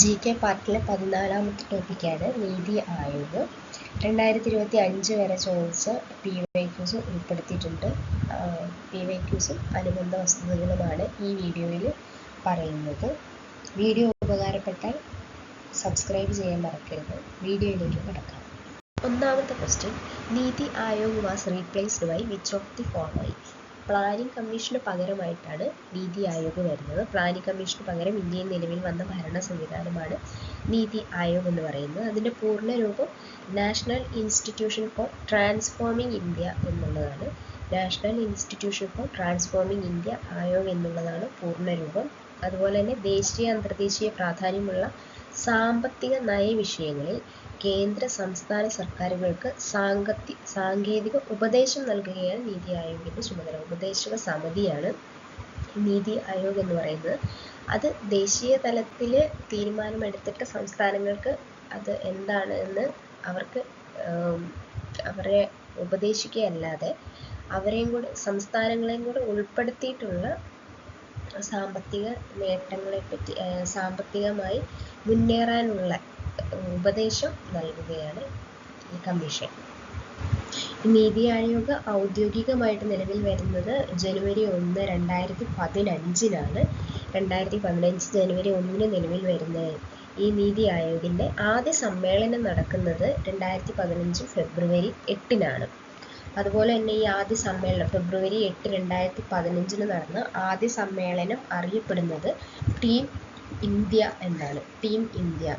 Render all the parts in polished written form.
GK പാർട്ടിലെ 14ാമത്തെ ടോപ്പിക്കാണ് നീതി ആയോഗ്. 2025 വരെ ചോദിച്ച PYQs ഉൾപ്പെടുത്തിയിട്ടുണ്ട്. PYQസും അനുബന്ധ വസ്തുതകളുമാണ് ഈ വീഡിയോയിൽ പറയുന്നത്. വീഡിയോ ഉപകാരപ്പെട്ടാൽ സബ്സ്ക്രൈബ് ചെയ്യാൻ മറക്കരുത്. വീഡിയോയിലേക്ക് കടക്കാം. ഒന്നാമത്തെ question, Niti Aayog was replaced by which of the following? Planning കമ്മീഷന് പകരമായിട്ടാണ് നീതി ആയോഗ് വരുന്നത്. പ്ലാനിംഗ് കമ്മീഷന് പകരം ഇന്ത്യയിൽ നിലവിൽ വന്ന ഭരണ സംവിധാനമാണ് നീതി ആയോഗ് എന്ന് പറയുന്നത്. അതിൻ്റെ പൂർണ്ണ രൂപം national institution for transforming India എന്നുള്ളതാണ്. National institution for transforming India Aayog എന്നുള്ളതാണ് പൂർണ്ണ രൂപം. അതുപോലെ തന്നെ ദേശീയ അന്തർദേശീയ പ്രാധാന്യമുള്ള സാമ്പത്തിക നയവിഷയങ്ങളിൽ കേന്ദ്ര സംസ്ഥാന സർക്കാരുകൾക്ക് സാങ്കേതിക ഉപദേശം നൽകുകയാണ് നീതി ആയോഗിൻ്റെ ചുമതല. ഉപദേശക സമിതിയാണ് നീതി ആയോഗ് എന്ന് പറയുന്നത്. അത് ദേശീയ തലത്തിൽ തീരുമാനമെടുത്തിട്ട് സംസ്ഥാനങ്ങൾക്ക് അത് എന്താണ് എന്ന് അവരെ ഉപദേശിക്കുകയല്ലാതെ അവരെയും കൂടെ സംസ്ഥാനങ്ങളെയും കൂടെ ഉൾപ്പെടുത്തിയിട്ടുള്ള സാമ്പത്തിക നേട്ടങ്ങളെപ്പറ്റി സാമ്പത്തികമായി മുന്നേറാനുള്ള ഉപദേശം നൽകുകയാണ് ഈ കമ്മീഷൻ. നീതി ആയോഗ് ഔദ്യോഗികമായിട്ട് നിലവിൽ വരുന്നത് ജനുവരി 1, 2015 2015 ജനുവരി 1 നിലവിൽ വരുന്ന ഈ നീതി ആയോഗിൻ്റെ ആദ്യ സമ്മേളനം നടക്കുന്നത് 2015 ഫെബ്രുവരി 8. അതുപോലെ തന്നെ ഈ ആദ്യ സമ്മേളനം ഫെബ്രുവരി 8, 2015 നടന്ന ആദ്യ സമ്മേളനം അറിയപ്പെടുന്നത് ടീം ഇന്ത്യ എന്നാണ്. Team India.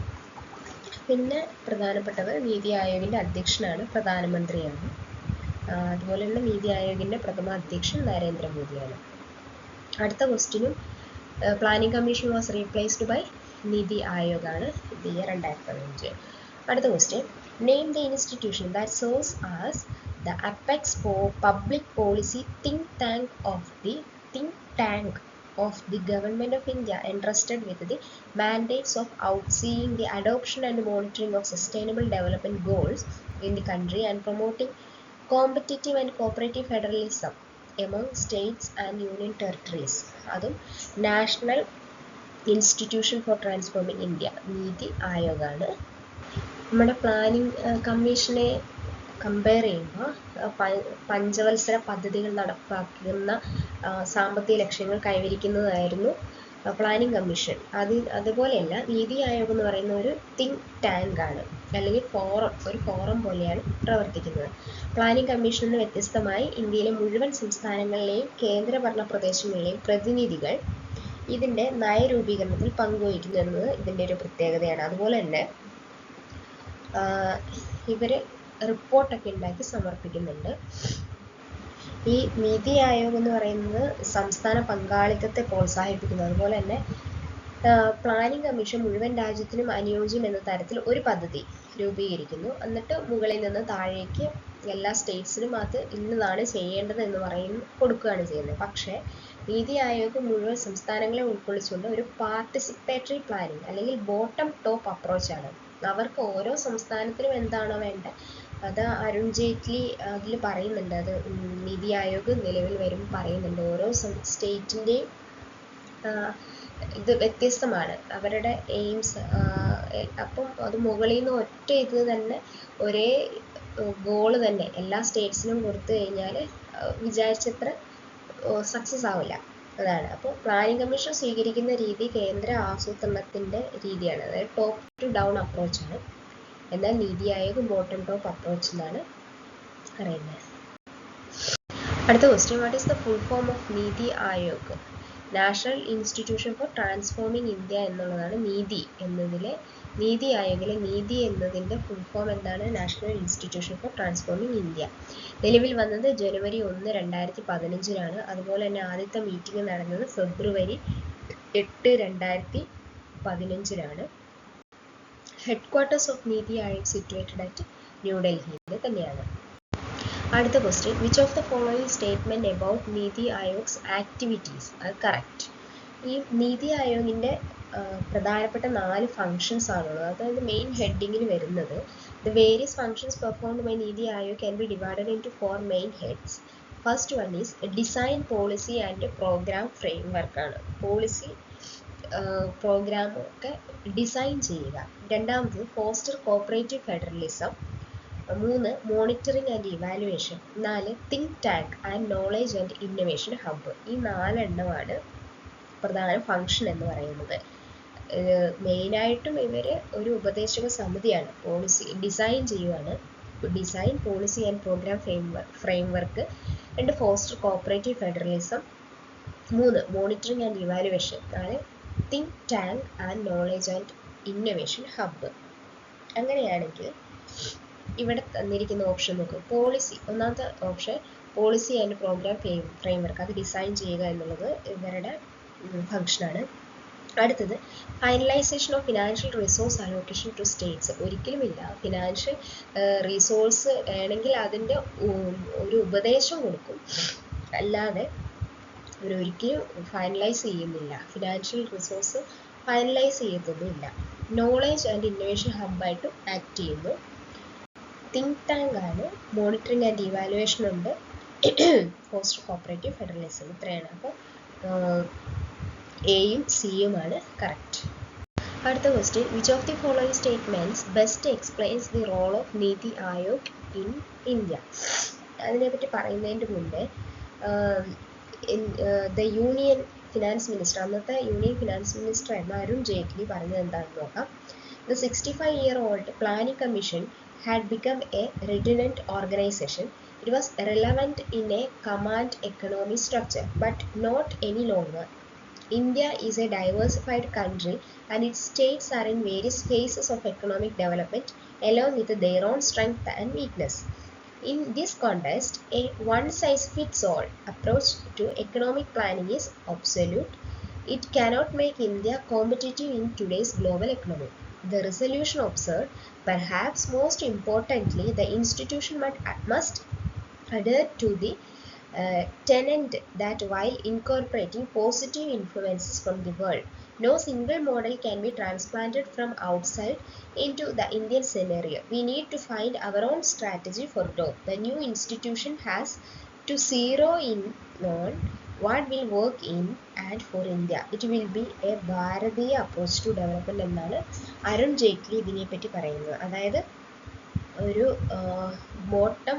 പിന്നെ പ്രധാനപ്പെട്ടവർ നീതി ആയോഗിൻ്റെ അധ്യക്ഷനാണ്, പ്രധാനമന്ത്രിയാണ്. അതുപോലെ തന്നെ നീതി ആയോഗിൻ്റെ പ്രഥമ അധ്യക്ഷൻ നരേന്ദ്രമോദിയാണ്. അടുത്ത ക്വസ്റ്റ്യനും planning commission was replaced by നീതി ആയോഗ് ആണ്. ഇത് 2015. അടുത്ത question, name the institution that serves as the apex for public policy think tank of the government of India entrusted with the mandates of overseeing the adoption and monitoring of sustainable development goals in the country and promoting competitive and cooperative federalism among states and union territories. അതും national institution for transforming India നീതി ആയോഗാണ്. നമ്മുടെ planning കമ്മീഷനെ compare ചെയ്യുമ്പോൾ പഞ്ചവത്സര പദ്ധതികൾ നടപ്പാക്കുന്ന സാമ്പത്തിക ലക്ഷ്യങ്ങൾ കൈവരിക്കുന്നതായിരുന്നു പ്ലാനിംഗ് കമ്മീഷൻ. അതുപോലെയല്ല, നീതി ആയോഗ് എന്ന് പറയുന്ന ഒരു തിങ്ക് ടാങ്ക് ആണ്, അല്ലെങ്കിൽ ഒരു ഫോറം പോലെയാണ് പ്രവർത്തിക്കുന്നത്. പ്ലാനിംഗ് കമ്മീഷനിൽ നിന്ന് വ്യത്യസ്തമായി ഇന്ത്യയിലെ മുഴുവൻ സംസ്ഥാനങ്ങളിലെയും കേന്ദ്രഭരണ പ്രദേശങ്ങളിലെയും പ്രതിനിധികൾ ഇതിൻ്റെ നയരൂപീകരണത്തിൽ പങ്കുവഹിക്കുന്നു എന്നത് ഇതിൻ്റെ ഒരു പ്രത്യേകതയാണ്. അതുപോലെ തന്നെ ഇവർ റിപ്പോർട്ടൊക്കെ ഉണ്ടാക്കി സമർപ്പിക്കുന്നുണ്ട്. ഈ നീതി ആയോഗ് എന്ന് പറയുന്നത് സംസ്ഥാന പങ്കാളിത്തത്തെ പ്രോത്സാഹിപ്പിക്കുന്നു. അതുപോലെ തന്നെ പ്ലാനിംഗ് കമ്മീഷൻ മുഴുവൻ രാജ്യത്തിനും അനുയോജ്യം എന്ന തരത്തിൽ ഒരു പദ്ധതി രൂപീകരിക്കുന്നു. എന്നിട്ട് മുകളിൽ നിന്ന് താഴേക്ക് എല്ലാ സ്റ്റേറ്റ്സിനും അത് ഇന്നതാണ് ചെയ്യേണ്ടത് എന്ന് കൊടുക്കുകയാണ് ചെയ്യുന്നത്. പക്ഷേ നീതി ആയോഗ് മുഴുവൻ സംസ്ഥാനങ്ങളെ ഉൾക്കൊള്ളിച്ചുകൊണ്ട് ഒരു പാർട്ടിസിപ്പേറ്ററി പ്ലാനിങ് അല്ലെങ്കിൽ ബോട്ടം ടോപ്പ് അപ്രോച്ചാണ്. അവർക്ക് ഓരോ സംസ്ഥാനത്തിനും എന്താണോ വേണ്ടത് അത് അരുൺ ജെയ്റ്റ്ലി അതിൽ പറയുന്നുണ്ട്. അത് നീതി ആയോഗ് നിലവിൽ വരും പറയുന്നുണ്ട്. ഓരോ സ്റ്റേറ്റിൻ്റെയും ഇത് വ്യത്യസ്തമാണ്, അവരുടെ എയിംസ്. അപ്പം അത് മുകളിൽ നിന്ന് ഒറ്റ ഇത് തന്നെ ഒരേ ഗോള് തന്നെ എല്ലാ സ്റ്റേറ്റ്സിനും കൊടുത്തു കഴിഞ്ഞാൽ വിചാരിച്ചത്ര സക്സസ് ആവില്ല. അതാണ്. അപ്പോൾ പ്ലാനിംഗ് കമ്മീഷൻ സ്വീകരിക്കുന്ന രീതി കേന്ദ്ര ആസൂത്രണത്തിൻ്റെ രീതിയാണ്, അതായത് ടോപ്പ് ടു ഡൗൺ അപ്രോച്ചാണ്. എന്നാൽ NITI Aayog bottom top approach എന്നാണ് പറയുന്നത്. അടുത്ത question, what is the full form of നീതി Aayog? National institution for transforming India എന്നുള്ളതാണ് നീതി ആയോഗിലെ നീതി എന്നതിൻ്റെ ഫുൾ ഫോം എന്താണ്? National institution for transforming India. നിലവിൽ വന്നത് ജനുവരി 1, 2015 അതുപോലെ തന്നെ ആദ്യത്തെ മീറ്റിംഗ് നടന്നത് ഫെബ്രുവരി 8, 2015 headquarters of NITI Aayog situated at ന്യൂഡൽഹിയിൽ തന്നെയാണ്. അടുത്ത question, which of the following statement about നീതി ആയോഗ്സ് ആക്ടിവിറ്റീസ്? അത് കറക്റ്റ്. ഈ നീതി ആയോഗിൻ്റെ പ്രധാനപ്പെട്ട 4 ഫങ്ഷൻസ് ആണുള്ളത്. അതായത് മെയിൻ ഹെഡിങ്ങിൽ വരുന്നത് the various functions performed by നീതി Aayog can be divided into 4 main heads. First one is design policy and programme framework ആണ്. പോളിസി പ്രോഗ്രാമൊക്കെ ഡിസൈൻ ചെയ്യുക. രണ്ടാമത് foster cooperative federalism. 3 monitoring and evaluation. 4 think tank and knowledge and innovation hub. ഈ 4 എണ്ണമാണ് പ്രധാന function എന്ന് പറയുന്നത്. മെയിനായിട്ടും ഇവർ ഒരു ഉപദേശക സമിതിയാണ്, പോളിസി ഡിസൈൻ ചെയ്യുവാണ്. Design policy and programme framework. 2 foster cooperative federalism. 3 monitoring and evaluation. 4 think tank and knowledge and innovation hub. അങ്ങനെയാണെങ്കിൽ ഇവിടെ തന്നിരിക്കുന്ന ഓപ്ഷൻ നോക്കുക. പോളിസി, ഒന്നാമത്തെ option policy and programme framework, അത് ഡിസൈൻ ചെയ്യുക എന്നുള്ളത് ഇവരുടെ ഫങ്ഷനാണ്. അടുത്തത് finalisation of financial resource allocation to states. ഒരിക്കലുമില്ല, ഫിനാൻഷ്യൽ റിസോഴ്സ് വേണമെങ്കിൽ അതിൻ്റെ ഒരു ഉപദേശം കൊടുക്കും, അല്ലാതെ ഇവരൊരിക്കലും ഫൈനലൈസ് ചെയ്യുന്നില്ല, financial resource finalise ചെയ്യത്തൊന്നുമില്ല. Knowledge and innovation ഹബ്ബായിട്ടും ആക്ട് ചെയ്യുന്നു. തിങ്ക് ടാങ്ക് ആണ്, മോണിറ്ററിംഗ് ആൻഡ് ഇവാലുവേഷൻ ഉണ്ട്, ഫോസ്റ്റർ കോപ്പറേറ്റീവ് ഫെഡറലിസം. ഇത്രയാണ്. അപ്പോൾ എയും സിയുമാണ് കറക്റ്റ്. അടുത്ത question, which of the following statements best explains the role of നീതി ആയോഗ് ഇൻ ഇന്ത്യ? അതിനെപ്പറ്റി പറയുന്നതിൻ്റെ മുന്നേ ദ യൂണിയൻ ഫിനാൻസ് മിനിസ്റ്റർ, അന്നത്തെ യൂണിയൻ ഫിനാൻസ് മിനിസ്റ്റർ എന്ന അരുൺ ജെയ്റ്റ്ലി പറഞ്ഞത് എന്താണെന്ന് നോക്കാം. The 65-year-old Planning Commission had become a redundant organization. It was relevant in a command economy structure, but not any longer. India is a diversified country and its states are in various phases of economic development along with their own strength and weakness. In this context, a one-size-fits-all approach to economic planning is obsolete. It cannot make India competitive in today's global economy. The resolution observed, perhaps most importantly, the institution must adhere to the tenet that while incorporating positive influences from the world, no single model can be transplanted from outside into the Indian scenario. We need to find our own strategy for growth. The new institution has to zero in on what will work in and for India. It will be a Bharatiya approach to development എന്നാണ് അരുൺ ജെയ്റ്റ്ലി ഇതിനെപ്പറ്റി പറയുന്നത്. അതായത് ഒരു bottom,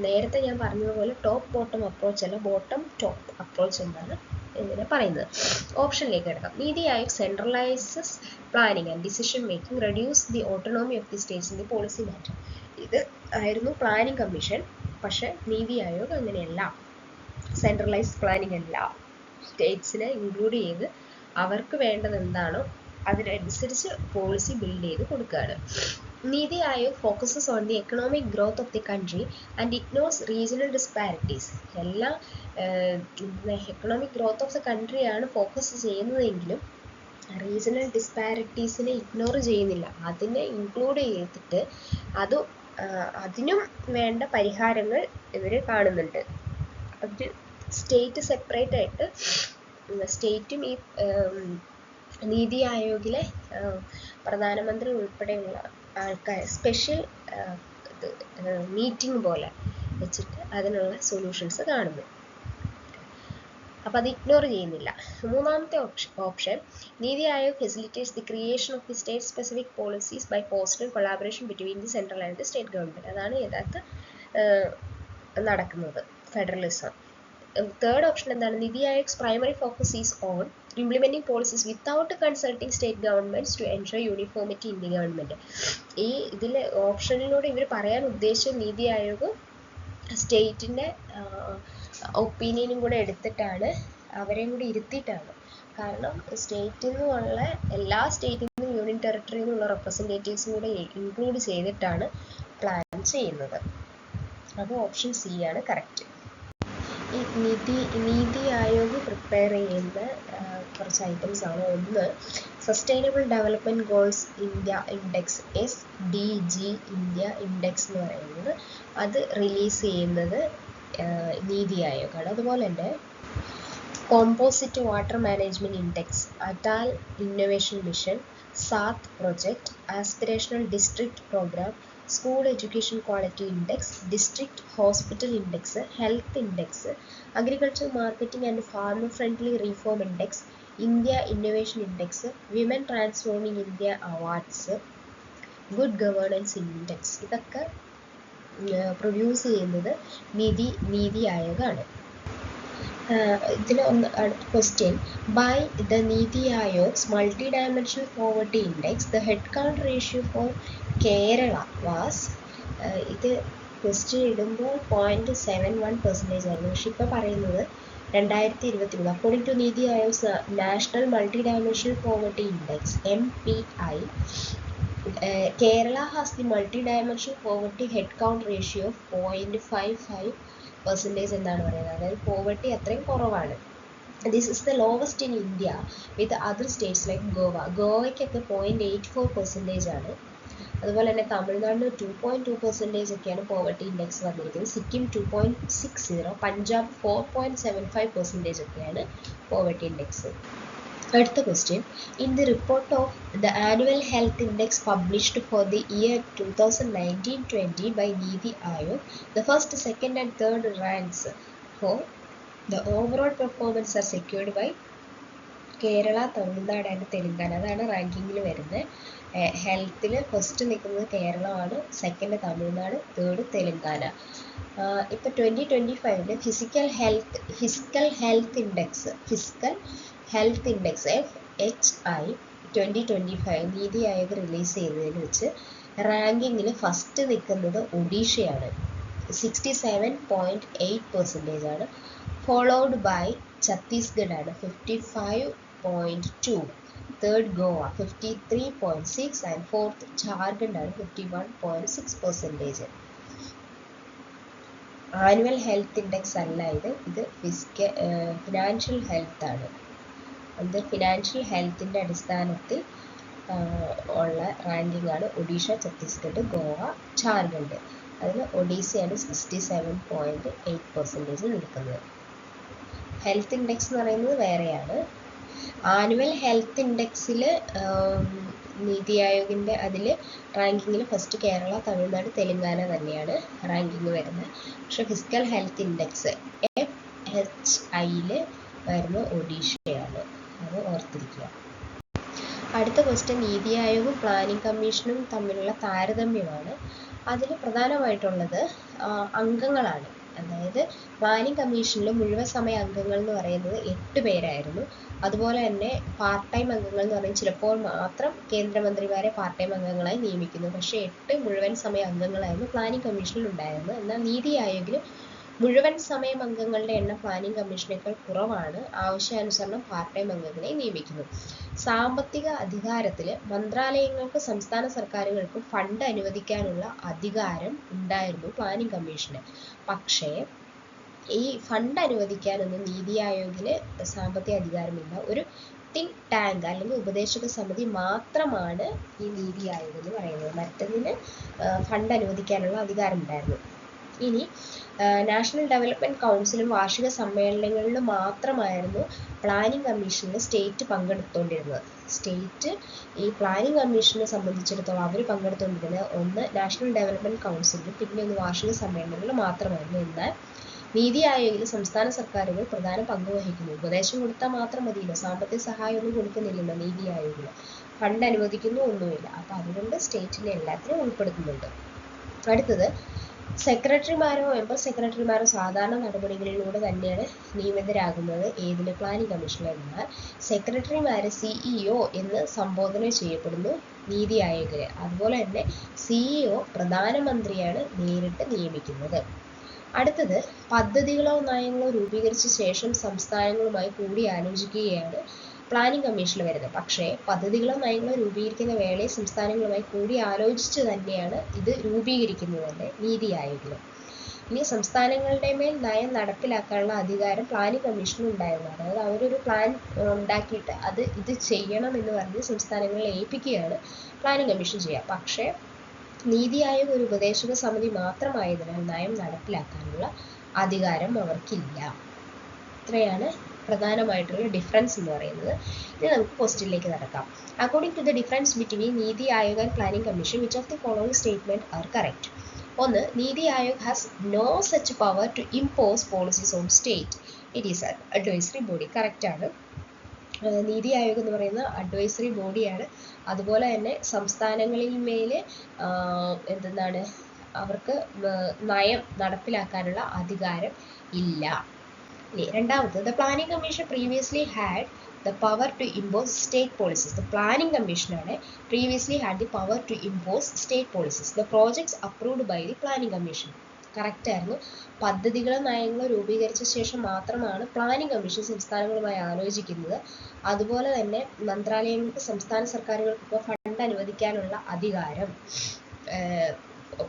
നേരത്തെ ഞാൻ പറഞ്ഞതുപോലെ top bottom approach അല്ല, bottom top approach എന്നാണ് ഇങ്ങനെ പറയുന്നത്. ഓപ്ഷനിലേക്ക് കിടക്കാം. Niti Aayog centralises planning and decision making, reduce the autonomy of the states in the policy matter. ഇത് ആയിരുന്നു പ്ലാനിങ് കമ്മീഷൻ. പക്ഷെ നീതി ആയോഗ് അങ്ങനെയല്ല, സെൻട്രലൈസ്ഡ് പ്ലാനിങ് അല്ല, സ്റ്റേറ്റ്സിനെ ഇൻക്ലൂഡ് ചെയ്ത് അവർക്ക് വേണ്ടത് എന്താണോ അതിനനുസരിച്ച് പോളിസി ബിൽഡ് ചെയ്ത് കൊടുക്കുകയാണ്. Niti Aayog focuses on the economic growth of the country and ignores regional disparities. എല്ലാം എക്കണോമിക് ഗ്രോത്ത് ഓഫ് ദ കൺട്രിയാണ് ഫോക്കസ് ചെയ്യുന്നതെങ്കിലും റീജിയണൽ ഡിസ്പാരിറ്റീസിനെ ഇഗ്നോർ ചെയ്യുന്നില്ല, അതിനെ ഇൻക്ലൂഡ് ചെയ്തിട്ട് അതിനും വേണ്ട പരിഹാരങ്ങൾ ഇവർ കാണുന്നുണ്ട്. അത് സ്റ്റേറ്റ് സെപ്പറേറ്റ് ആയിട്ട്, സ്റ്റേറ്റും ഈ നീതി ആയോഗിലെ പ്രധാനമന്ത്രി ഉൾപ്പെടെയുള്ള ആൾക്കാർ സ്പെഷ്യൽ മീറ്റിംഗ് പോലെ വെച്ചിട്ട് അതിനുള്ള സൊല്യൂഷൻസ് കാണുന്നു. അപ്പോൾ അത് ഇഗ്നോർ ചെയ്യുന്നില്ല. മൂന്നാമത്തെ option, Niti Aayog facilitates the creation of the state specific policies by fostering collaboration between the central and the state government. അതാണ് യഥാർത്ഥ നടക്കുന്നത്, ഫെഡറലിസം. തേർഡ് ഓപ്ഷൻ എന്താണ്? Niti Aayog's primary focus is on implementing policies without consulting state governments to ensure uniformity in the government. ഈ ഇതിലെ ഓപ്ഷനിലൂടെ ഇവർ പറയാൻ ഉദ്ദേശിച്ച നീതി ആയോഗ് സ്റ്റേറ്റിൻ്റെ ഒപ്പീനിയനും കൂടെ എടുത്തിട്ടാണ്, അവരെയും കൂടി ഇരുത്തിയിട്ടാണ്. കാരണം സ്റ്റേറ്റിൽ നിന്നുള്ള എല്ലാ സ്റ്റേറ്റിൽ നിന്നും യൂണിയൻ ടെറിട്ടറിയിൽ നിന്നുള്ള റെപ്രസെൻറ്റേറ്റീവ്സും കൂടെ ഇൻക്ലൂഡ് ചെയ്തിട്ടാണ് പ്ലാൻ ചെയ്യുന്നത്. അപ്പോൾ ഓപ്ഷൻ സി ആണ് കറക്റ്റ്. ഈ നീതി ആയോഗ് പ്രിപ്പയർ ചെയ്യുന്ന കുറച്ച് ഐറ്റംസ് ആണ്. ഒന്ന്, sustainable development goals India index, SDG India index എന്ന് പറയുന്നത്, അത് റിലീസ് ചെയ്യുന്നത് നീതി ആയോഗാണ്. അതുപോലെ തന്നെ composite water management index, Atal innovation mission, SATH project, aspirational district programme, school education quality index, district hospital index, health index, agriculture marketing and farmer friendly reform index, India innovation index, women transforming India awards, good governance index, ഇതൊക്കെ produce ചെയ്യുന്നത് നീതി ആയോഗാണ്. ഇതിൽ അടുത്ത question, by the നീതി ആയോഗ്സ് multi dimensional poverty index the head count ratio for Kerala was, ഇത് question ഇടുമ്പോൾ 0.71% ആയിരുന്നു. പക്ഷെ ഇപ്പോൾ പറയുന്നത് 2023 according to Niti Aayog's national multi dimensional poverty index MPI, Kerala has the multi-dimensional poverty head count ratio of 0.55% എന്നാണ് പറയുന്നത്. അതായത് പോവർട്ടി അത്രയും കുറവാണ്. This is the lowest in India with other states like Goa. ഗോവയ്ക്കൊക്കെ 0.84% ആണ്. അതുപോലെ തന്നെ തമിഴ്നാടിന് 2.2% ഒക്കെയാണ് പോവർട്ടി ഇൻഡെക്സ് വന്നിരിക്കുന്നത്. സിക്കിം 2.60, പഞ്ചാബ് 4.75% ഒക്കെയാണ് പോവർട്ടി ഇൻഡെക്സ്. അടുത്ത question, in the report of the annual health index published for the year 2019-20 by നീതി Aayog, the first, second and third ranks for the overall performance are secured by Kerala, Tamil Nadu and Telangana. അതാണ് റാങ്കിങ്ങിൽ വരുന്നത്. ഹെൽത്തിൽ first നിൽക്കുന്നത് കേരളമാണ്, second Tamil Nadu, third Telangana. ഇപ്പോൾ 2025 physical health index FHI 2025 NITI Aayog release ചെയ്തതിൽ വെച്ച് റാങ്കിങ്ങിൽ ഫസ്റ്റ് നിൽക്കുന്നത് ഒഡീഷയാണ്, 67.8% ആണ്. ഫോളോഡ് ബൈ ഛത്തീസ്ഗഡ് ആണ്, 55.2, third Goa 53.6 and fourth Jharkhand ആണ്, 51.6%. ആനുവൽ ഹെൽത്ത് ഇൻഡെക്സ് അല്ല ഇത് ഫിനാൻഷ്യൽ ഹെൽത്ത് ആണ്. അത് ഫിനാൻഷ്യൽ ഹെൽത്തിൻ്റെ അടിസ്ഥാനത്തിൽ ഉള്ള റാങ്കിങ് ആണ്. ഒഡീഷ, ഛത്തീസ്ഗഡ്, ഗോവ, ജാർഖണ്ഡ്. അതിൽ ഒഡീഷയാണ് 67.8% നിൽക്കുന്നത്. ഹെൽത്ത് ഇൻഡെക്സ് എന്ന് പറയുന്നത് വേറെയാണ്. ആനുവൽ ഹെൽത്ത് ഇൻഡെക്സിൽ നീതി ആയോഗിൻ്റെ അതിൽ റാങ്കിങ്ങിൽ ഫസ്റ്റ് കേരള, തമിഴ്നാട്, തെലുങ്കാന തന്നെയാണ് റാങ്കിങ് വരുന്നത്. പക്ഷെ ഫിസിക്കൽ ഹെൽത്ത് ഇൻഡെക്സ് FHIയിൽ വരുന്ന ഒഡീഷയാണ്. അത് ഓർത്തിരിക്കുക. അടുത്ത ക്വസ്റ്റ്യൻ, നീതി ആയോഗും പ്ലാനിംഗ് കമ്മീഷനും തമ്മിലുള്ള താരതമ്യമാണ്. അതിൽ പ്രധാനമായിട്ടുള്ളത് അംഗങ്ങളാണ്. അതായത് പ്ലാനിംഗ് കമ്മീഷനിൽ മുഴുവൻ സമയ അംഗങ്ങൾ എന്ന് പറയുന്നത് 8 പേരായിരുന്നു. അതുപോലെ തന്നെ പാർട്ട് ടൈം അംഗങ്ങൾ എന്ന് പറഞ്ഞാൽ ചിലപ്പോൾ മാത്രം കേന്ദ്രമന്ത്രിമാരെ പാർട്ട് ടൈം അംഗങ്ങളായി നിയമിക്കുന്നു. പക്ഷേ 8 മുഴുവൻ സമയ അംഗങ്ങളായിരുന്നു പ്ലാനിംഗ് കമ്മീഷനിൽ ഉണ്ടായിരുന്നത്. എന്നാൽ നീതി ആയോഗിൽ മുഴുവൻ സമയം അംഗങ്ങളുടെ എണ്ണം പ്ലാനിംഗ് കമ്മീഷനേക്കാൾ കുറവാണ്. ആവശ്യാനുസരണം പാർട്ട് ടൈം അംഗങ്ങളെ നിയമിക്കുന്നു. സാമ്പത്തിക അധികാരത്തിൽ മന്ത്രാലയങ്ങൾക്ക് സംസ്ഥാന സർക്കാരുകൾക്ക് ഫണ്ട് അനുവദിക്കാനുള്ള അധികാരം ഉണ്ടായിരുന്നു പ്ലാനിംഗ് കമ്മീഷന്. പക്ഷേ ഈ ഫണ്ട് അനുവദിക്കാനൊന്നും നീതി ആയോഗിൽ സാമ്പത്തിക അധികാരമില്ല. ഒരു തിങ്ക് ടാങ്ക് അല്ലെങ്കിൽ ഉപദേശക സമിതി മാത്രമാണ് ഈ നീതി ആയോഗ് എന്ന് പറയുന്നത്. മറ്റതിന് ഫണ്ട് അനുവദിക്കാനുള്ള അധികാരം ഉണ്ടായിരുന്നു. ഇനി നാഷണൽ ഡെവലപ്മെൻറ്റ് കൗൺസിലും വാർഷിക സമ്മേളനങ്ങളിലും മാത്രമായിരുന്നു പ്ലാനിംഗ് കമ്മീഷനിൽ സ്റ്റേറ്റ് പങ്കെടുത്തുകൊണ്ടിരുന്നത്. സ്റ്റേറ്റ് ഈ പ്ലാനിംഗ് കമ്മീഷനെ സംബന്ധിച്ചിടത്തോളം അവർ പങ്കെടുത്തുകൊണ്ടിരുന്നത് ഒന്ന് നാഷണൽ ഡെവലപ്മെൻറ്റ് കൗൺസിലും പിന്നെ ഒന്ന് വാർഷിക സമ്മേളനങ്ങളിൽ മാത്രമായിരുന്നു. എന്നാൽ നീതി ആയോഗിൽ സംസ്ഥാന സർക്കാരുകൾ പ്രധാന പങ്ക് വഹിക്കുന്നു. ഉപദേശം കൊടുത്താൽ മാത്രം മതിയില്ല, സാമ്പത്തിക സഹായം ഒന്നും കൊടുക്കുന്നില്ലല്ലോ നീതി ആയോഗിൽ, ഫണ്ട് അനുവദിക്കുന്നു ഒന്നുമില്ല. അപ്പോൾ അതുകൊണ്ട് സ്റ്റേറ്റിനെ എല്ലാത്തിനും ഉൾപ്പെടുത്തുന്നുണ്ട്. അടുത്തത്, സെക്രട്ടറിമാരോ മെമ്പർ സെക്രട്ടറിമാരോ സാധാരണ നടപടികളിലൂടെ തന്നെയാണ് നിയമിതരാകുന്നത് ഏതിന്? പ്ലാനിംഗ് കമ്മീഷനിൽ. എന്നാൽ സെക്രട്ടറിമാരെ CEO എന്ന് സംബോധന ചെയ്യപ്പെടുന്നു നീതി ആയോഗിൽ. അതുപോലെ തന്നെ CEO പ്രധാനമന്ത്രിയാണ് നേരിട്ട് നിയമിക്കുന്നത്. അടുത്തത്, പദ്ധതികളോ നയങ്ങളോ രൂപീകരിച്ച ശേഷം സംസ്ഥാനങ്ങളുമായി കൂടിയാലോചിക്കുകയാണ് പ്ലാനിംഗ് കമ്മീഷനിൽ വരുന്നത്. പക്ഷേ പദ്ധതികളോ നയങ്ങളോ രൂപീകരിക്കുന്ന വേളയിൽ സംസ്ഥാനങ്ങളുമായി കൂടിയാലോചിച്ച് തന്നെയാണ് ഇത് രൂപീകരിക്കുന്നത് തന്നെ നീതി ആയോഗിൽ. ഇനി സംസ്ഥാനങ്ങളുടെ മേൽ നയം നടപ്പിലാക്കാനുള്ള അധികാരം പ്ലാനിംഗ് കമ്മീഷന് ഉണ്ടായിരുന്നു. അതായത് അവരൊരു പ്ലാൻ ഉണ്ടാക്കിയിട്ട് ഇത് ചെയ്യണം എന്ന് പറഞ്ഞ് സംസ്ഥാനങ്ങളെ ഏൽപ്പിക്കുകയാണ് പ്ലാനിംഗ് കമ്മീഷൻ ചെയ്യുക. പക്ഷേ നീതി ആയോഗ് ഒരു ഉപദേശക സമിതി മാത്രമായതിനാൽ നയം നടപ്പിലാക്കാനുള്ള അധികാരം അവർക്കില്ല. ഇത്രയാണ് പ്രധാനമായിട്ടുള്ള ഡിഫറൻസ് എന്ന് പറയുന്നത്. ഇനി നമുക്ക് ക്വസ്റ്റ്യനിലേക്ക് നടക്കാം. According to the difference between Niti Aayog and planning commission, which of the following statement are correct? ഒന്ന്, Niti Aayog has no such power to impose policies on state. It is an advisory body. Correct ആണ്. നീതി ആയോഗ് എന്ന് പറയുന്ന അഡ്വൈസറി ബോഡിയാണ്. അതുപോലെ തന്നെ സംസ്ഥാനങ്ങളിൽ മേലെ എന്താണ് അവർക്ക് നയം നടപ്പിലാക്കാനുള്ള അധികാരം ഇല്ല. ഇനി രണ്ടാമത്, the planning commission previously had the power to impose state policies. The planning commission previously had the power to impose state policies. The projects approved by the planning commission. Correct ആയിരുന്നു. പദ്ധതികളോ നയങ്ങളോ രൂപീകരിച്ച ശേഷം മാത്രമാണ് പ്ലാനിംഗ് കമ്മീഷൻ സംസ്ഥാനങ്ങളുമായി ആലോചിക്കുന്നത്. അതുപോലെ തന്നെ മന്ത്രാലയങ്ങൾക്ക് സംസ്ഥാന സർക്കാരുകൾക്ക് ഫണ്ട് അനുവദിക്കാനുള്ള അധികാരം,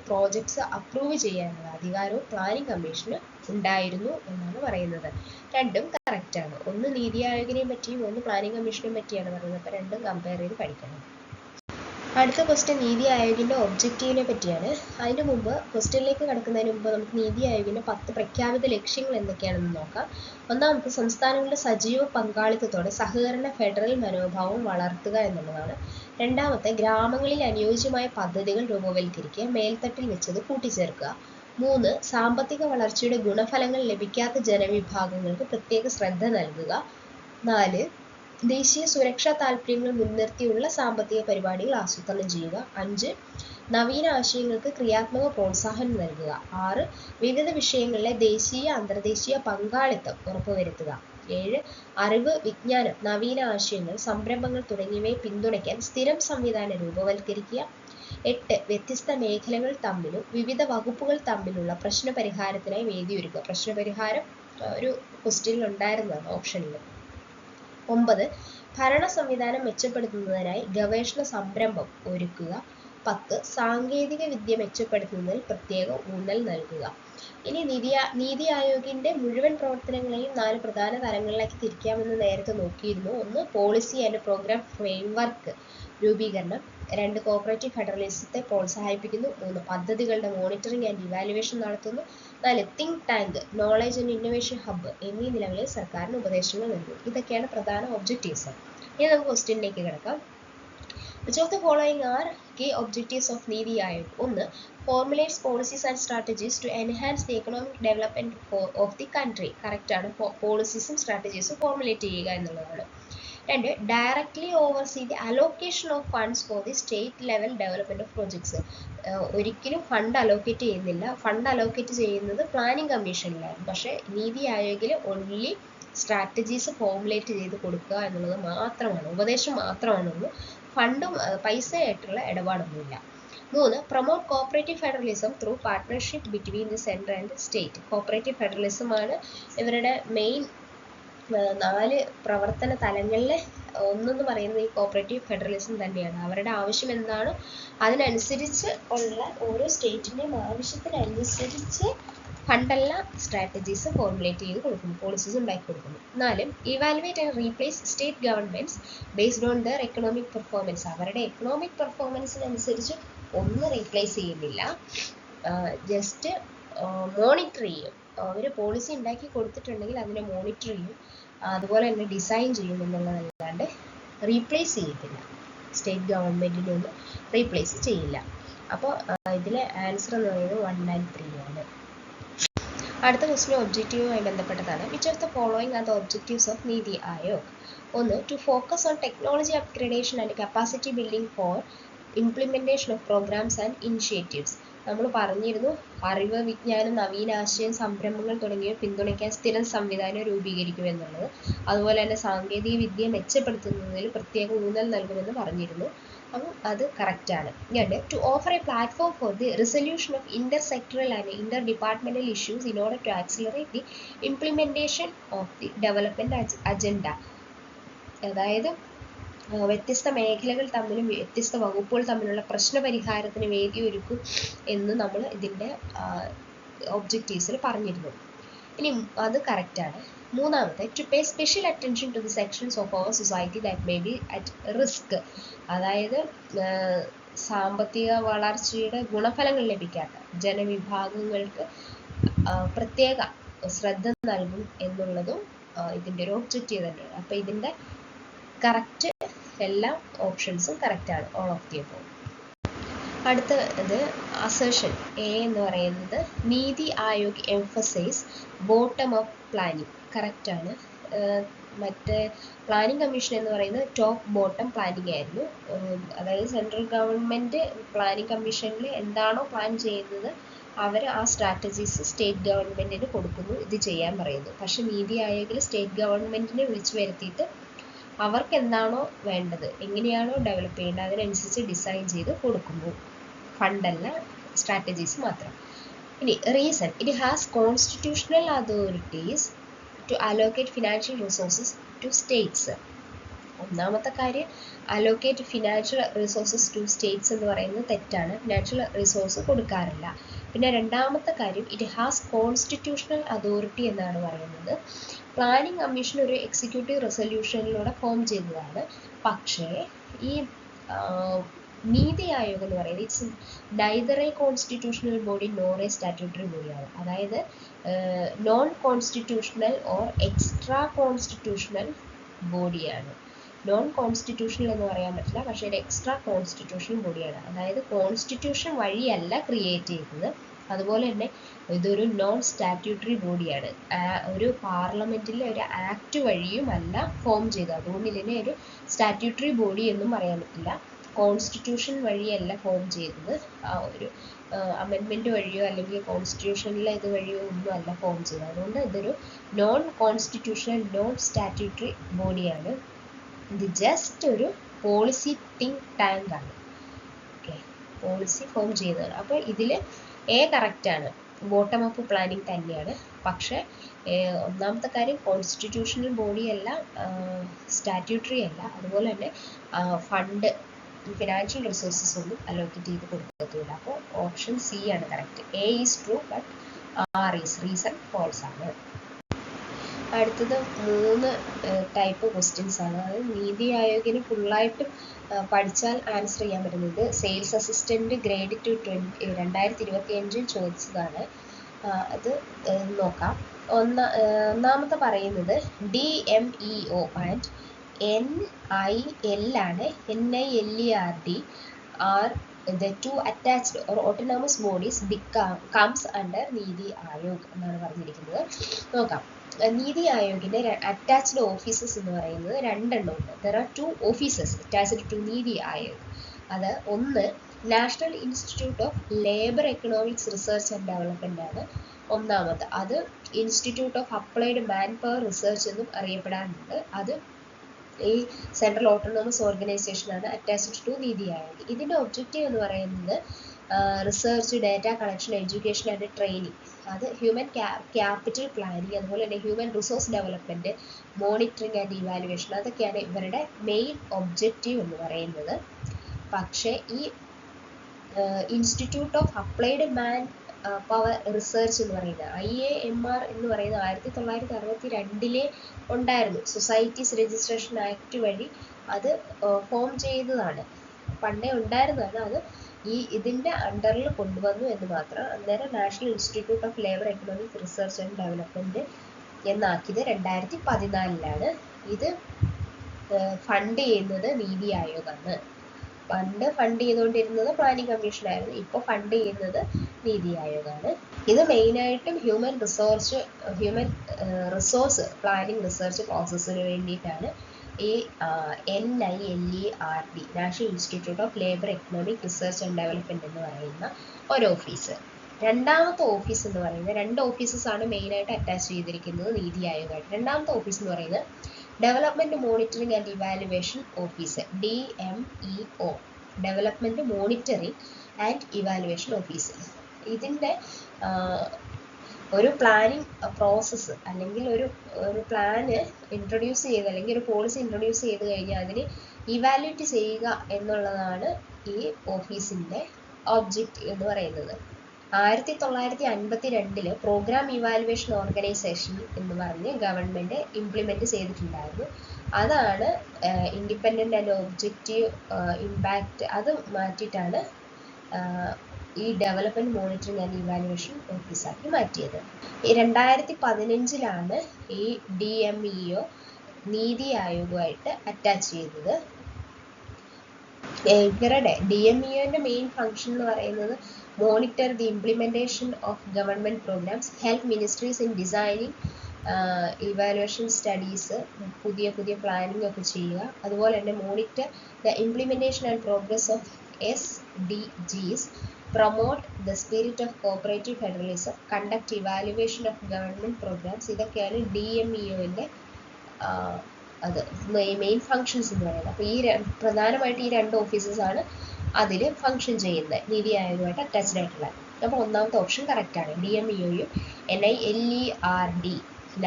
പ്രോജക്ട്സ് അപ്രൂവ് ചെയ്യാനുള്ള അധികാരവും പ്ലാനിംഗ് കമ്മീഷന് ഉണ്ടായിരുന്നു എന്നാണ് പറയുന്നത്. രണ്ടും കറക്റ്റ് ആണ്. ഒന്ന് നീതി ആയോഗിനെ പറ്റിയും ഒന്ന് പ്ലാനിംഗ് കമ്മീഷനെ പറ്റിയാണ് പറയുന്നത്. അപ്പോൾ രണ്ടും കമ്പയർ ചെയ്ത് പഠിക്കണം. അടുത്ത ക്വസ്റ്റ്യൻ നീതി ആയോഗിൻ്റെ ഒബ്ജക്റ്റീവിനെ പറ്റിയാണ്. അതിന് മുമ്പ് ക്വസ്റ്റ്യനിലേക്ക് കടക്കുന്നതിന് മുമ്പ് നമുക്ക് നീതി ആയോഗിൻ്റെ 10 പ്രഖ്യാപിത ലക്ഷ്യങ്ങൾ എന്തൊക്കെയാണെന്ന് നോക്കാം. ഒന്നാമത്, സംസ്ഥാനങ്ങളുടെ സജീവ പങ്കാളിത്തത്തോടെ സഹകരണ ഫെഡറൽ മനോഭാവം വളർത്തുക എന്നുള്ളതാണ്. രണ്ടാമത്തെ, ഗ്രാമങ്ങളിൽ അനുയോജ്യമായ പദ്ധതികൾ രൂപവൽക്കരിക്കുക, മേൽത്തട്ടിൽ വെച്ചത് കൂട്ടിച്ചേർക്കുക. 3, സാമ്പത്തിക വളർച്ചയുടെ ഗുണഫലങ്ങൾ ലഭിക്കാത്ത ജനവിഭാഗങ്ങൾക്ക് പ്രത്യേക ശ്രദ്ധ നൽകുക. 4, ദേശീയ സുരക്ഷാ താൽപ്പര്യങ്ങൾ മുൻനിർത്തിയുള്ള സാമ്പത്തിക പരിപാടികൾ ആസൂത്രണം ചെയ്യുക. 5, നവീന ആശയങ്ങൾക്ക് ക്രിയാത്മക പ്രോത്സാഹനം നൽകുക. 6, വിവിധ വിഷയങ്ങളിലെ ദേശീയ അന്തർദേശീയ പങ്കാളിത്തം ഉറപ്പുവരുത്തുക. 7, അറിവ്, വിജ്ഞാനം, നവീന ആശയങ്ങൾ, സംരംഭങ്ങൾ തുടങ്ങിയവയെ പിന്തുണയ്ക്കാൻ സ്ഥിരം സംവിധാനം രൂപവൽക്കരിക്കുക. 8, വ്യത്യസ്ത മേഖലകൾ തമ്മിലും വിവിധ വകുപ്പുകൾ തമ്മിലുള്ള പ്രശ്നപരിഹാരത്തിനായി വേദിയൊരുക്കുക. പ്രശ്നപരിഹാരം ഒരു ക്വസ്റ്റ്യനിൽ ഉണ്ടായിരുന്നതാണ് ഓപ്ഷനിൽ. 9, ഭരണ സംവിധാനം മെച്ചപ്പെടുത്തുന്നതിനായി ഗവേഷണ സംരംഭം ഒരുക്കുക. 10, സാങ്കേതിക വിദ്യ മെച്ചപ്പെടുത്തുന്നതിൽ പ്രത്യേക ഊന്നൽ നൽകുക. ഇനി നീതി ആയോഗിന്റെ മുഴുവൻ പ്രവർത്തനങ്ങളെയും 4 പ്രധാന തലങ്ങളിലേക്ക് തിരിക്കാമെന്ന് നേരത്തെ നോക്കിയിരുന്നു. 1, പോളിസി ആൻഡ് പ്രോഗ്രാം ഫ്രെയിംവർക്ക് രൂപീകരണം. 2, കോപ്പറേറ്റീവ് ഫെഡറലിസത്തെ പ്രോത്സാഹിപ്പിക്കുന്നു. 3, പദ്ധതികളുടെ മോണിറ്ററിംഗ് ആൻഡ് ഇവാലുവേഷൻ നടത്തുന്നു. 4, think tank, knowledge and innovation hub എന്നീ നിലകളിൽ സർക്കാരിന് ഉപദേശങ്ങൾ നൽകുന്നു. ഇതൊക്കെയാണ് പ്രധാന ഒബ്ജക്റ്റീവ്സ്. ഇനി നമുക്ക് ക്വസ്റ്റ്യനിലേക്ക് കിടക്കാം. Which of the following are key objectives of Niti Aayog? 1, formulates policies and strategies to enhance the economic development of the country. Correct ആണ്. പോളിസീസും സ്ട്രാറ്റജീസും ഫോർമുലേറ്റ് ചെയ്യുക എന്നുള്ളതാണ്. 2, directly oversee the allocation of funds for the state level development of projects. ഒരിക്കലും fund allocate ചെയ്യുന്നില്ല. Fund allocate ചെയ്യുന്നത് planning കമ്മീഷനിലായിരുന്നു. പക്ഷേ നീതി ആയോഗിൽ only strategies formulate ചെയ്ത് കൊടുക്കുക എന്നുള്ളത് മാത്രമാണ്, ഉപദേശം മാത്രമാണുള്ളൂ. ഫണ്ടും പൈസയായിട്ടുള്ള ഇടപാടൊന്നുമില്ല. 3, promote cooperative federalism through partnership between the central and state. Cooperative federalism ആണ് ഇവരുടെ മെയിൻ 4 പ്രവർത്തന തലങ്ങളിൽ ഒന്നെന്ന് പറയുന്നത് ഈ കോപ്പറേറ്റീവ് ഫെഡറലിസം തന്നെയാണ്. അവരുടെ ആവശ്യം എന്താണോ അതിനനുസരിച്ച് ഉള്ള ഓരോ സ്റ്റേറ്റിൻ്റെയും ആവശ്യത്തിനനുസരിച്ച് ഫണ്ടല്ല സ്ട്രാറ്റജീസ് ഫോർമുലേറ്റ് ചെയ്ത് കൊടുക്കുന്നു, പോളിസീസ് ഉണ്ടാക്കി കൊടുക്കുന്നു. 4, evaluate and replace state governments based on there economic performance. അവരുടെ എക്കണോമിക് പെർഫോമൻസിനനുസരിച്ച് ഒന്നും റീപ്ലേസ് ചെയ്യുന്നില്ല, ജസ്റ്റ് മോണിറ്റർ ചെയ്യും. അവർ പോളിസി ഉണ്ടാക്കി കൊടുത്തിട്ടുണ്ടെങ്കിൽ അതിനെ മോണിറ്റർ ചെയ്യും, അതുപോലെ തന്നെ ഡിസൈൻ ചെയ്യും എന്നുള്ളതല്ലാണ്ട് റീപ്ലേസ് ചെയ്യത്തില്ല. സ്റ്റേറ്റ് ഗവൺമെൻറ്റിനൊന്നും റീപ്ലേസ് ചെയ്യില്ല. അപ്പോൾ ഇതിലെ ആൻസർ എന്ന് പറയുന്നത് 1 and 3 ആണ്. അടുത്ത ക്വസ്റ്റ്യൻ ഒബ്ജക്റ്റീവുമായി ബന്ധപ്പെട്ടതാണ്. Which of the following are the objectives of നീതി Aayog? 1, to focus on technology upgradation and capacity building for implementation of programmes and initiatives. നമ്മൾ പറഞ്ഞിരുന്നു, അറിവ്, വിജ്ഞാനം, നവീനാശയം, സംരംഭങ്ങൾ തുടങ്ങിയവ പിന്തുണയ്ക്കാൻ സ്ഥിരം സംവിധാനം രൂപീകരിക്കും എന്നുള്ളത്. അതുപോലെ തന്നെ സാങ്കേതിക വിദ്യ മെച്ചപ്പെടുത്തുന്നതിൽ പ്രത്യേക ഊന്നൽ നൽകുമെന്ന് പറഞ്ഞിരുന്നു. അപ്പം അത് കറക്റ്റാണ്. 2, to offer a platform for the resolution of inter sectoral and inter departmental issues in order to accelerate the implementation of the development agenda. അതായത് വ്യത്യസ്ത മേഖലകൾ തമ്മിലും വ്യത്യസ്ത വകുപ്പുകൾ തമ്മിലുള്ള പ്രശ്നപരിഹാരത്തിന് വേദിയൊരുക്കും എന്ന് നമ്മൾ ഇതിൻ്റെ ഒബ്ജക്റ്റീവ്സിൽ പറഞ്ഞിരുന്നു. ഇനി അത് കറക്റ്റാണ്. 3, to pay special attention to the sections of our society that may be at risk. അതായത് സാമ്പത്തിക വളർച്ചയുടെ ഗുണഫലങ്ങൾ ലഭിക്കാത്ത ജനവിഭാഗങ്ങൾക്ക് പ്രത്യേക ശ്രദ്ധ നൽകും എന്നുള്ളതും ഇതിൻ്റെ ഒരു ഒബ്ജക്റ്റീവ് തന്നെയാണ്. അപ്പോൾ ഇതിൻ്റെ കറക്റ്റ് എല്ലാ ഓപ്ഷൻസും കറക്റ്റാണ്, ഓൾ ഓഫ് ദി അബോവ്. അടുത്തത് അസേഷൻ എ എന്ന് പറയുന്നത് Niti Aayog emphasise bottom up planning. കറക്റ്റാണ്. മറ്റേ പ്ലാനിംഗ് കമ്മീഷൻ എന്ന് പറയുന്നത് ടോപ്പ് ബോട്ടം പ്ലാനിംഗ് ആയിരുന്നു. അതായത് സെൻട്രൽ ഗവൺമെൻറ് പ്ലാനിംഗ് കമ്മീഷനിൽ എന്താണോ പ്ലാൻ ചെയ്യുന്നത് അവർ ആ സ്ട്രാറ്റജീസ് സ്റ്റേറ്റ് ഗവൺമെൻറ്റിന് കൊടുക്കുന്നു, ഇത് ചെയ്യാൻ പറയുന്നു. പക്ഷെ നീതി ആയോഗിൽ സ്റ്റേറ്റ് ഗവൺമെൻറ്റിനെ വിളിച്ചു വരുത്തിയിട്ട് അവർക്ക് എന്താണോ വേണ്ടത്, എങ്ങനെയാണോ ഡെവലപ്പ് ചെയ്യേണ്ടത് അതിനനുസരിച്ച് ഡിസൈൻ ചെയ്ത് കൊടുക്കുന്നു. ഫണ്ടല്ല, സ്ട്രാറ്റജീസ് മാത്രം. ഇനി reason, it has constitutional authorities to allocate financial resources to states. ഒന്നാമത്തെ കാര്യം, allocate financial resources to states എന്ന് പറയുന്നത് തെറ്റാണ്. ഫിനാൻഷ്യൽ റിസോഴ്സ് കൊടുക്കാറില്ല. പിന്നെ രണ്ടാമത്തെ കാര്യം, ഇറ്റ് ഹാസ് കോൺസ്റ്റിറ്റ്യൂഷണൽ അതോറിറ്റി എന്നാണ് പറയുന്നത്. പ്ലാനിംഗ് കമ്മീഷൻ ഒരു എക്സിക്യൂട്ടീവ് റെസൊല്യൂഷനിലൂടെ ഫോം ചെയ്തതാണ്. പക്ഷേ ഈ നീതി ആയോഗ് എന്ന് പറയുന്നത് it's neither a constitutional body nor a statutory ബോഡിയാണ്. അതായത് non constitutional or extra constitutional ബോഡിയാണ്. നോൺ കോൺസ്റ്റിറ്റ്യൂഷണൽ എന്ന് പറയാൻ പറ്റില്ല, പക്ഷേ ഒരു എക്സ്ട്രാ കോൺസ്റ്റിറ്റ്യൂഷണൽ ബോഡിയാണ്. അതായത് കോൺസ്റ്റിറ്റ്യൂഷൻ വഴിയല്ല ക്രിയേറ്റ് ചെയ്തത്. അതുപോലെ തന്നെ ഇതൊരു നോൺ സ്റ്റാറ്റ്യൂട്ടറി ബോഡിയാണ്. ഒരു പാർലമെന്റിലെ ഒരു ആക്ട് വഴിയും അല്ല ഫോം ചെയ്തത്. അതുകൊണ്ട് ഇതിനെ ഒരു സ്റ്റാറ്റ്യൂട്ടറി ബോഡി എന്നും പറയാൻ പറ്റില്ല. കോൺസ്റ്റിറ്റ്യൂഷൻ വഴിയല്ല ഫോം ചെയ്തത്. ഒരു അമെൻമെന്റ് വഴിയോ അല്ലെങ്കിൽ കോൺസ്റ്റിറ്റ്യൂഷനിലെ ഇത് വഴിയോ ഒന്നും അല്ല ഫോം ചെയ്തത്. അതുകൊണ്ട് ഇതൊരു നോൺ കോൺസ്റ്റിറ്റ്യൂഷണൽ നോൺ സ്റ്റാറ്റ്യൂട്ടറി ബോഡിയാണ്. ഇത് ജസ്റ്റ് ഒരു പോളിസി തിങ്ക് ടാങ്ക് ആണ്. ഓക്കെ, പോളിസി ഫോം ചെയ്യുന്നതാണ്. അപ്പോൾ ഇതിൽ എ കറക്റ്റ് ആണ്, ബോട്ടം അപ്പ് പ്ലാനിങ് തന്നെയാണ്. പക്ഷേ ഒന്നാമത്തെ കാര്യം കോൺസ്റ്റിറ്റ്യൂഷണൽ ബോഡി അല്ല, സ്റ്റാറ്റ്യൂട്ടറി അല്ല. അതുപോലെ തന്നെ ഫണ്ട് ഫിനാൻഷ്യൽ റിസോഴ്സസ് ഒന്നും അലോക്കേറ്റ് ചെയ്ത് കൊടുക്കത്തില്ല. അപ്പോൾ ഓപ്ഷൻ സി ആണ് correct. A is true but R is reason false ആണ്. അടുത്തത് 3 ടൈപ്പ് ക്വസ്റ്റ്യൻസ് ആണ്. അതായത് നീതി ആയോഗിന് ഫുള്ളായിട്ട് പഠിച്ചാൽ ആൻസർ ചെയ്യാൻ പറ്റുന്നത് സെയിൽസ് അസിസ്റ്റന്റ് ഗ്രേഡ് 2 2025 ചോദിച്ചതാണ്. അത് നോക്കാം. ഒന്നാമത്തെ പറയുന്നത് DMEO ആൻഡ് NIL ആണ്. NILERD are the two attached or autonomous bodies comes under NITI Aayog എന്നാണ് പറഞ്ഞിരിക്കുന്നത്. നോക്കാം. നീതി ആയോഗിന്റെ അറ്റാച്ച്ഡ് ഓഫീസസ് എന്ന് പറയുന്നത് 2 ഉണ്ട്. There are 2 offices attached to NITI Aayog. അത് ഒന്ന് national institute of labour economics research and development ആണ്. ഒന്നാമത് അത് institute of applied man power research എന്നും അറിയപ്പെടാറുണ്ട്. അത് ഈ സെൻട്രൽ ഓട്ടോണമസ് ഓർഗനൈസേഷൻ ആണ് അറ്റാച്ച്ഡ് ടു നീതി ആയോഗ്. ഇതിന്റെ ഒബ്ജക്റ്റീവ് എന്ന് പറയുന്നത് research, data collection, education and training, അത് ഹ്യൂമൻ ക്യാപിറ്റൽ പ്ലാനിങ്, അതുപോലെ തന്നെ human resource development, monitoring and evaluation, അതൊക്കെയാണ് ഇവരുടെ മെയിൻ ഒബ്ജക്റ്റീവ് എന്ന് പറയുന്നത്. പക്ഷേ ഈ institute of applied man power research എന്ന് പറയുന്നത് IAMR എന്ന് പറയുന്നത് 1962 ഉണ്ടായിരുന്നു. സൊസൈറ്റീസ് രജിസ്ട്രേഷൻ ആക്ട് വഴി അത് ഫോം ചെയ്തതാണ്. പണ്ടേ ഉണ്ടായിരുന്നതാണ്. അത് ഇതിന്റെ അണ്ടറിൽ കൊണ്ടുവന്നു എന്ന് മാത്രം. അന്നേരം national institute of labour economic research and development എന്നാക്കിയത് 2014 ഇത് ഫണ്ട് ചെയ്യുന്നത് നീതി ആയോഗാണ്. പണ്ട് ഫണ്ട് ചെയ്തുകൊണ്ടിരുന്നത് പ്ലാനിംഗ് കമ്മീഷൻ ആയിരുന്നു. ഇപ്പോൾ ഫണ്ട് ചെയ്യുന്നത് നീതി ആയോഗാണ്. ഇത് മെയിനായിട്ടും ഹ്യൂമൻ റിസോഴ്സ് പ്ലാനിംഗ് റിസർച്ച് പ്രോസസ്സിന് വേണ്ടിയിട്ടാണ് ഈ NILERD national institute of labour economic research and development എന്ന് പറയുന്ന ഒരു ഓഫീസ്. രണ്ടാമത്തെ ഓഫീസ് എന്ന് പറയുന്നത് 2 ഓഫീസസ് ആണ് മെയിനായിട്ട് അറ്റാച്ച് ചെയ്തിരിക്കുന്നത് നീതി ആയോഗായിട്ട്. രണ്ടാമത്തെ ഓഫീസ് എന്ന് പറയുന്നത് development monitoring and evaluation office, DMEO, development monitoring and evaluation office. ഇതിൻ്റെ ഒരു പ്ലാനിങ് പ്രോസസ്സ് അല്ലെങ്കിൽ ഒരു പ്ലാന് ഇൻട്രൊഡ്യൂസ് ചെയ്ത് അല്ലെങ്കിൽ ഒരു പോളിസി ഇൻട്രൊഡ്യൂസ് ചെയ്ത് കഴിഞ്ഞാൽ അതിന് ഇവാലുവേറ്റ് ചെയ്യുക എന്നുള്ളതാണ് ഈ ഓഫീസിൻ്റെ ഒബ്ജക്റ്റീവ് എന്ന് പറയുന്നത്. 1952 പ്രോഗ്രാം ഇവാലുവേഷൻ ഓർഗനൈസേഷൻ എന്ന് പറഞ്ഞ് ഗവൺമെന്റ് ഇംപ്ലിമെന്റ് ചെയ്തിട്ടുണ്ടായിരുന്നു. അതാണ് ഇൻഡിപെൻഡന്റ് ആൻഡ് ഒബ്ജക്റ്റീവ് ഇമ്പാക്റ്റ്, അത് മാറ്റിയിട്ടാണ് ഈ ഡെവലപ്മെന്റ് മോണിറ്ററിംഗ് ആൻഡ് ഇവാലുവേഷൻ ഓഫീസാക്കി മാറ്റിയത്. 2015 ഈ DMEO നീതി ആയോഗുമായിട്ട് അറ്റാച്ച് ചെയ്തത്. ഇവരുടെ DMEOന്റെ മെയിൻ ഫംഗ്ഷൻ എന്ന് പറയുന്നത് monitor the implementation of government programs, help ministries in designing evaluation studies, പുതിയ പുതിയ പ്ലാനിംഗ് ഒക്കെ ചെയ്യുക. അതുപോലെ തന്നെ monitor the implementation and progress of SDGs, promote the spirit of cooperative federalism, conduct evaluation of government programs. ഇതൊക്കെയാണ് DMEOൻ്റെ അത് main functions എന്ന് പറയുന്നത്. അപ്പോൾ പ്രധാനമായിട്ട് ഈ രണ്ട് ഓഫീസേഴ്സാണ് അതിൽ ഫങ്ഷൻ ചെയ്യുന്നത്, നീതി ആയോഗുമായിട്ട് അറ്റാച്ച്ഡ് ആയിട്ടുള്ള. അപ്പോൾ ഒന്നാമത്തെ ഓപ്ഷൻ കറക്റ്റാണ്. DMEOയും NILERD,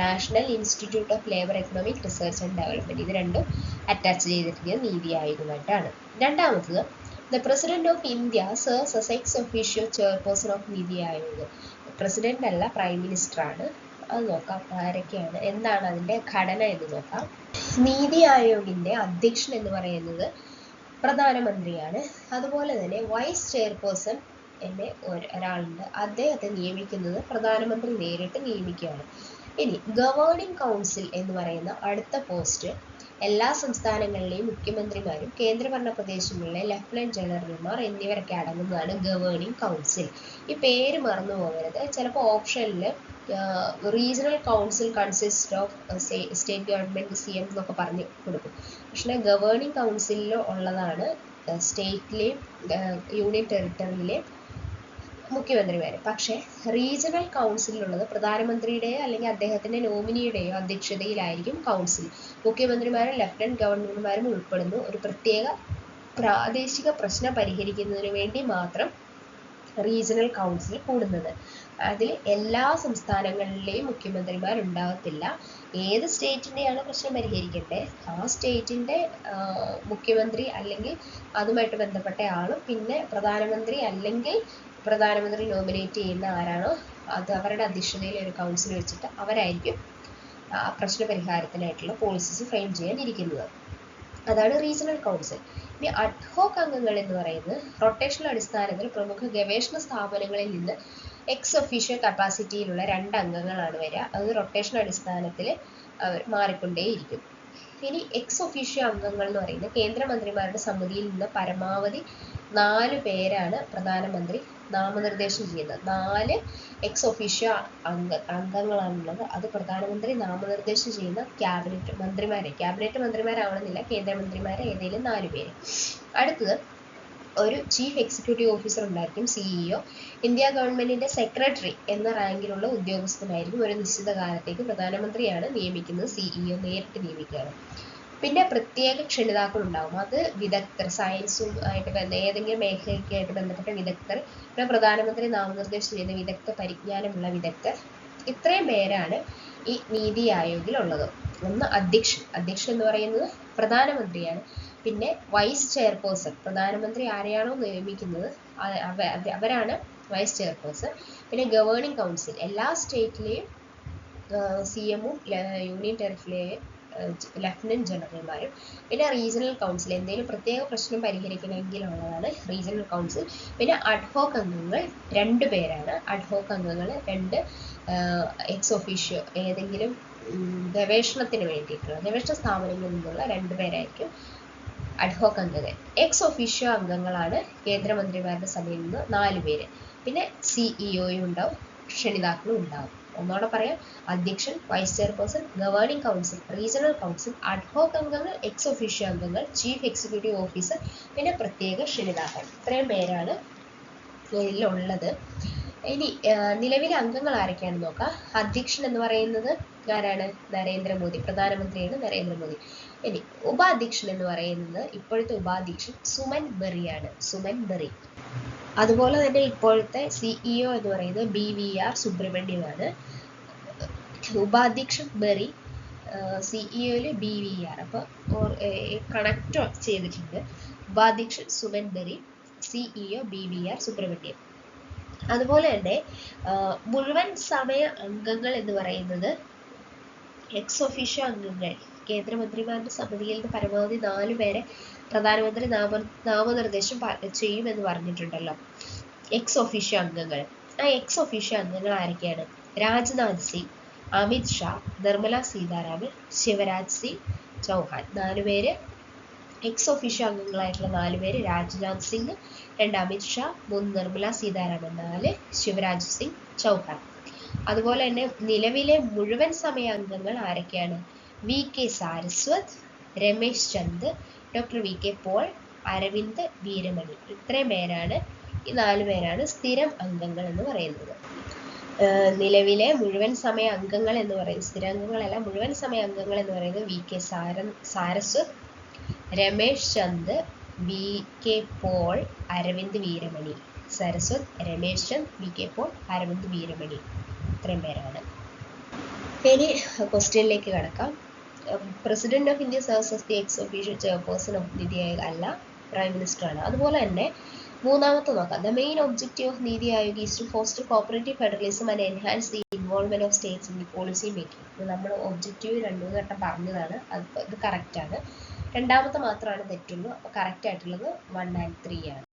national institute of labour economic research and development, ഇത് രണ്ടും അറ്റാച്ച് ചെയ്തിരിക്കുന്നത് നീതി ആയോഗുമായിട്ടാണ്. രണ്ടാമത്തത്, The President of India serves as ex officio chairperson of നീതി ആയോഗ്. പ്രസിഡന്റ് അല്ല, പ്രൈം മിനിസ്റ്റർ ആണ്. അത് നോക്കാം ആരൊക്കെയാണ്, എന്താണ് അതിൻ്റെ ഘടന എന്ന് നോക്കാം. നീതി ആയോഗിൻ്റെ അധ്യക്ഷൻ എന്ന് പറയുന്നത് പ്രധാനമന്ത്രിയാണ്. അതുപോലെ തന്നെ വൈസ് ചെയർപേഴ്സൺ എന്നെ ഒരാളുണ്ട്, അദ്ദേഹത്തെ നിയമിക്കുന്നത് പ്രധാനമന്ത്രി നേരിട്ട് നിയമിക്കുകയാണ്. ഇനി ഗവേണിംഗ് കൗൺസിൽ എന്ന് പറയുന്ന അടുത്ത പോസ്റ്റ് എല്ലാ സംസ്ഥാനങ്ങളിലെയും മുഖ്യമന്ത്രിമാരും കേന്ദ്രഭരണ പ്രദേശങ്ങളിലെ ലഫ്റ്റനന്റ് ജനറൽമാർ എന്നിവരൊക്കെ അടങ്ങുന്നതാണ് ഗവേണിംഗ് കൗൺസിൽ. ഈ പേര് മറന്നു പോകരുത്. ചിലപ്പോൾ ഓപ്ഷനിൽ regional council consist of state government CM എന്നൊക്കെ പറഞ്ഞ് കൊടുക്കും. പക്ഷേ ഗവേണിംഗ് കൗൺസിലിൽ ഉള്ളതാണ് സ്റ്റേറ്റിലെയും യൂണിയൻ ടെറിട്ടറിയിലെയും മുഖ്യമന്ത്രിമാർ. പക്ഷേ റീജിയണൽ കൗൺസിലുള്ളത് പ്രധാനമന്ത്രിയുടെയോ അല്ലെങ്കിൽ അദ്ദേഹത്തിൻ്റെ നോമിനിയുടെയോ അധ്യക്ഷതയിലായിരിക്കും കൗൺസിൽ. മുഖ്യമന്ത്രിമാരും ലഫ്റ്റനന്റ് ഗവർണർമാരും ഉൾപ്പെടുന്നു. ഒരു പ്രത്യേക പ്രാദേശിക പ്രശ്നം പരിഹരിക്കുന്നതിന് വേണ്ടി മാത്രം റീജിയണൽ കൗൺസിൽ കൂടുന്നത്. അതിൽ എല്ലാ സംസ്ഥാനങ്ങളിലെയും മുഖ്യമന്ത്രിമാരുണ്ടാകത്തില്ല. ഏത് സ്റ്റേറ്റിൻ്റെയാണ് പ്രശ്നം പരിഹരിക്കേണ്ടത് ആ സ്റ്റേറ്റിൻ്റെ മുഖ്യമന്ത്രി അല്ലെങ്കിൽ അതുമായിട്ട് ബന്ധപ്പെട്ട ആളും പിന്നെ പ്രധാനമന്ത്രി അല്ലെങ്കിൽ പ്രധാനമന്ത്രി നോമിനേറ്റ് ചെയ്യുന്ന ആരാണോ അത് അവരുടെ അധ്യക്ഷതയിൽ ഒരു കൗൺസിൽ വെച്ചിട്ട് അവരായിരിക്കും പ്രശ്ന പരിഹാരത്തിനായിട്ടുള്ള പോളിസീസ് ഫ്രെയിം ചെയ്യാനിരിക്കുന്നത്. അതാണ് റീജിയണൽ കൗൺസിൽ. ഇനി അഡ്ഹോക്ക് അംഗങ്ങൾ എന്ന് പറയുന്നത് റൊട്ടേഷണൽ അടിസ്ഥാനത്തിൽ പ്രമുഖ ഗവേഷണ സ്ഥാപനങ്ങളിൽ നിന്ന് എക്സ് ഒഫീഷ്യോ കപ്പാസിറ്റിയിലുള്ള 2 അംഗങ്ങളാണ് വരിക. അത് റൊട്ടേഷണൽ അടിസ്ഥാനത്തിൽ മാറിക്കൊണ്ടേയിരിക്കും. ഇനി എക്സ് ഒഫീഷ്യോ അംഗങ്ങൾ എന്ന് പറയുന്നത് കേന്ദ്രമന്ത്രിമാരുടെ സമിതിയിൽ നിന്ന് പരമാവധി 4 പേരാണ് പ്രധാനമന്ത്രി നാമനിർദ്ദേശം ചെയ്യുന്നത്. 4 എക്സ് ഒഫീഷ്യോ അംഗങ്ങളാണുള്ളത്. അത് പ്രധാനമന്ത്രി നാമനിർദ്ദേശം ചെയ്യുന്ന ക്യാബിനറ്റ് മന്ത്രിമാരാവണമെന്നില്ല, കേന്ദ്രമന്ത്രിമാരെ ഏതെങ്കിലും 4 പേര്. അടുത്തത് ഒരു ചീഫ് എക്സിക്യൂട്ടീവ് ഓഫീസർ ഉണ്ടായിരിക്കും, CEO. ഇന്ത്യ ഗവൺമെന്റിന്റെ സെക്രട്ടറി എന്ന റാങ്കിലുള്ള ഉദ്യോഗസ്ഥനായിരിക്കും. ഒരു നിശ്ചിത കാലത്തേക്ക് പ്രധാനമന്ത്രിയാണ് നിയമിക്കുന്നത്, CEO നേരിട്ട് നിയമിക്കുകയാണ്. പിന്നെ പ്രത്യേക ക്ഷണിതാക്കൾ ഉണ്ടാകും. അത് വിദഗ്ധർ, സയൻസും ആയിട്ട് ഏതെങ്കിലും മേഖലയ്ക്കായിട്ട് ബന്ധപ്പെട്ട വിദഗ്ധർ, പിന്നെ പ്രധാനമന്ത്രി നാമനിർദ്ദേശം ചെയ്യുന്ന വിദഗ്ധ പരിജ്ഞാനമുള്ള വിദഗ്ധർ. ഇത്രയും പേരാണ് ഈ നീതി ആയോഗിലുള്ളത്. ഒന്ന് അധ്യക്ഷൻ എന്ന് പറയുന്നത് പ്രധാനമന്ത്രിയാണ്. പിന്നെ വൈസ് ചെയർപേഴ്സൺ, പ്രധാനമന്ത്രി ആരെയാണോ നിയമിക്കുന്നത് അവരാണ് വൈസ് ചെയർപേഴ്സൺ. പിന്നെ ഗവേണിംഗ് കൗൺസിൽ, എല്ലാ സ്റ്റേറ്റിലെയും CMഉം യൂണിയൻ ടെറിട്ടറിയിലെയും ലഫ്റ്റനന്റ് ജനറൽമാരും. പിന്നെ റീജിയണൽ കൗൺസിൽ, എന്തെങ്കിലും പ്രത്യേക പ്രശ്നം പരിഹരിക്കണമെങ്കിലുള്ളതാണ് റീജിയണൽ കൗൺസിൽ. പിന്നെ അഡ്ഹോക്ക് അംഗങ്ങൾ 2 പേരാണ്. അഡ്ഹോക്ക് അംഗങ്ങൾ 2 എക്സ് ഒഫീഷ്യോ ഏതെങ്കിലും ഗവേഷണത്തിന് വേണ്ടിയിട്ടുള്ള ഗവേഷണ സ്ഥാപനങ്ങളിൽ നിന്നുള്ള 2 പേരായിരിക്കും അഡ്ഹോക്ക് അംഗങ്ങൾ. എക്സ് ഒഫീഷ്യോ അംഗങ്ങളാണ് കേന്ദ്രമന്ത്രിമാരുടെ സഭയിൽ നിന്ന് 4 പേര്. പിന്നെ CEO ഉണ്ടാവും, ക്ഷണിതാക്കളും ഉണ്ടാവും. ഒന്നോടെ പറയാം, അധ്യക്ഷൻ, vice chairperson, governing council, regional council, ad hoc അംഗങ്ങൾ, എക്സ് ഒഫീഷ്യോ അംഗങ്ങൾ, ചീഫ് എക്സിക്യൂട്ടീവ് ഓഫീസർ, പിന്നെ പ്രത്യേക ക്ഷണിതാക്കൾ. ഇത്രയും പേരാണ് ഇതിലുള്ളത്. ഇനി നിലവിലെ അംഗങ്ങൾ ആരൊക്കെയാണെന്ന് നോക്കാം. അധ്യക്ഷൻ എന്ന് പറയുന്നത് ആരാണ്? നരേന്ദ്രമോദി, പ്രധാനമന്ത്രിയാണ് നരേന്ദ്രമോദി. ഇനി ഉപാധ്യക്ഷൻ എന്ന് പറയുന്നത് ഇപ്പോഴത്തെ ഉപാധ്യക്ഷൻ സുമൻ ബെറിയാണ്, സുമൻ ബെറി. അതുപോലെ തന്നെ ഇപ്പോഴത്തെ CEO എന്ന് പറയുന്നത് BVR സുബ്രഹ്മണ്യമാണ്. ഉപാധ്യക്ഷൻ ബെറി, CEO BVR. അപ്പോൾ കണക്ട് ചെയ്തിട്ടുണ്ട്. ഉപാധ്യക്ഷൻ സുമൻ ബെറി, CEO BVR സുബ്രഹ്മണ്യം. അതുപോലെ തന്നെ മുഴുവൻ സമയ അംഗങ്ങൾ എന്ന് പറയുന്നത് എക്സ് ഒഫീഷ്യോ അംഗങ്ങൾ, കേന്ദ്രമന്ത്രിമാരുടെ സമിതിയിൽ നിന്ന് പരമാവധി 4 പേരെ പ്രധാനമന്ത്രി നാമനിർദ്ദേശം ചെയ്യുമെന്ന് പറഞ്ഞിട്ടുണ്ടല്ലോ. എക്സ് ഒഫീഷ്യോ അംഗങ്ങൾ, ആ എക്സ് ഒഫീഷ്യോ അംഗങ്ങൾ ആരൊക്കെയാണ്? രാജ്നാഥ് സിംഗ്, അമിത് ഷാ, നിർമ്മല സീതാരാമൻ, ശിവരാജ് സിംഗ് ചൗഹാൻ. 4 പേര് എക്സ് ഒഫീഷ്യോ അംഗങ്ങളായിട്ടുള്ള 4 പേര്. രാജ്നാഥ് സിംഗ്, 2 അമിത് ഷാ, 3 നിർമ്മല സീതാരാമൻ, 4 ശിവരാജ് സിംഗ് ചൗഹാൻ. അതുപോലെ തന്നെ നിലവിലെ മുഴുവൻ സമയ അംഗങ്ങൾ ആരൊക്കെയാണ്? V K Saraswat, Ramesh Chand, doctor V K Paul, Arvind Virmani. ഇത്രയും പേരാണ്, ഈ 4 പേരാണ് സ്ഥിരം അംഗങ്ങൾ എന്ന് പറയുന്നത്. നിലവിലെ മുഴുവൻ സമയ അംഗങ്ങൾ എന്ന് പറയുന്നത്, സ്ഥിരാംഗങ്ങളല്ല, മുഴുവൻ സമയ അംഗങ്ങൾ എന്ന് പറയുന്നത് V K Saraswat, Ramesh Chand, V K Paul, Arvind Virmani. Saraswat, Ramesh Chand, V K Paul, Arvind Virmani. ഇത്രയും പേരാണ്. ഇനി ക്വസ്റ്റ്യനിലേക്ക് കടക്കാം. President of India serves as the ex official chairperson of നീതി ആയോഗ് അല്ല, പ്രൈം മിനിസ്റ്റർ ആണ്. അതുപോലെ തന്നെ മൂന്നാമത്തെ നോക്കാം. ദ മെയിൻ ഒബ്ജക്റ്റീവ് ഓഫ് നീതി Aayog is to foster cooperative federalism and enhance the involvement of states in the policy making. ഇത് നമ്മൾ ഒബ്ജക്റ്റീവ് 2 വട്ടം പറഞ്ഞതാണ്, ഇത് കറക്റ്റ് ആണ്. രണ്ടാമത്തെ മാത്രമാണ് തെറ്റുള്ളൂ. അപ്പോൾ കറക്റ്റ് ആയിട്ടുള്ളത് 1 and 3 ആണ്.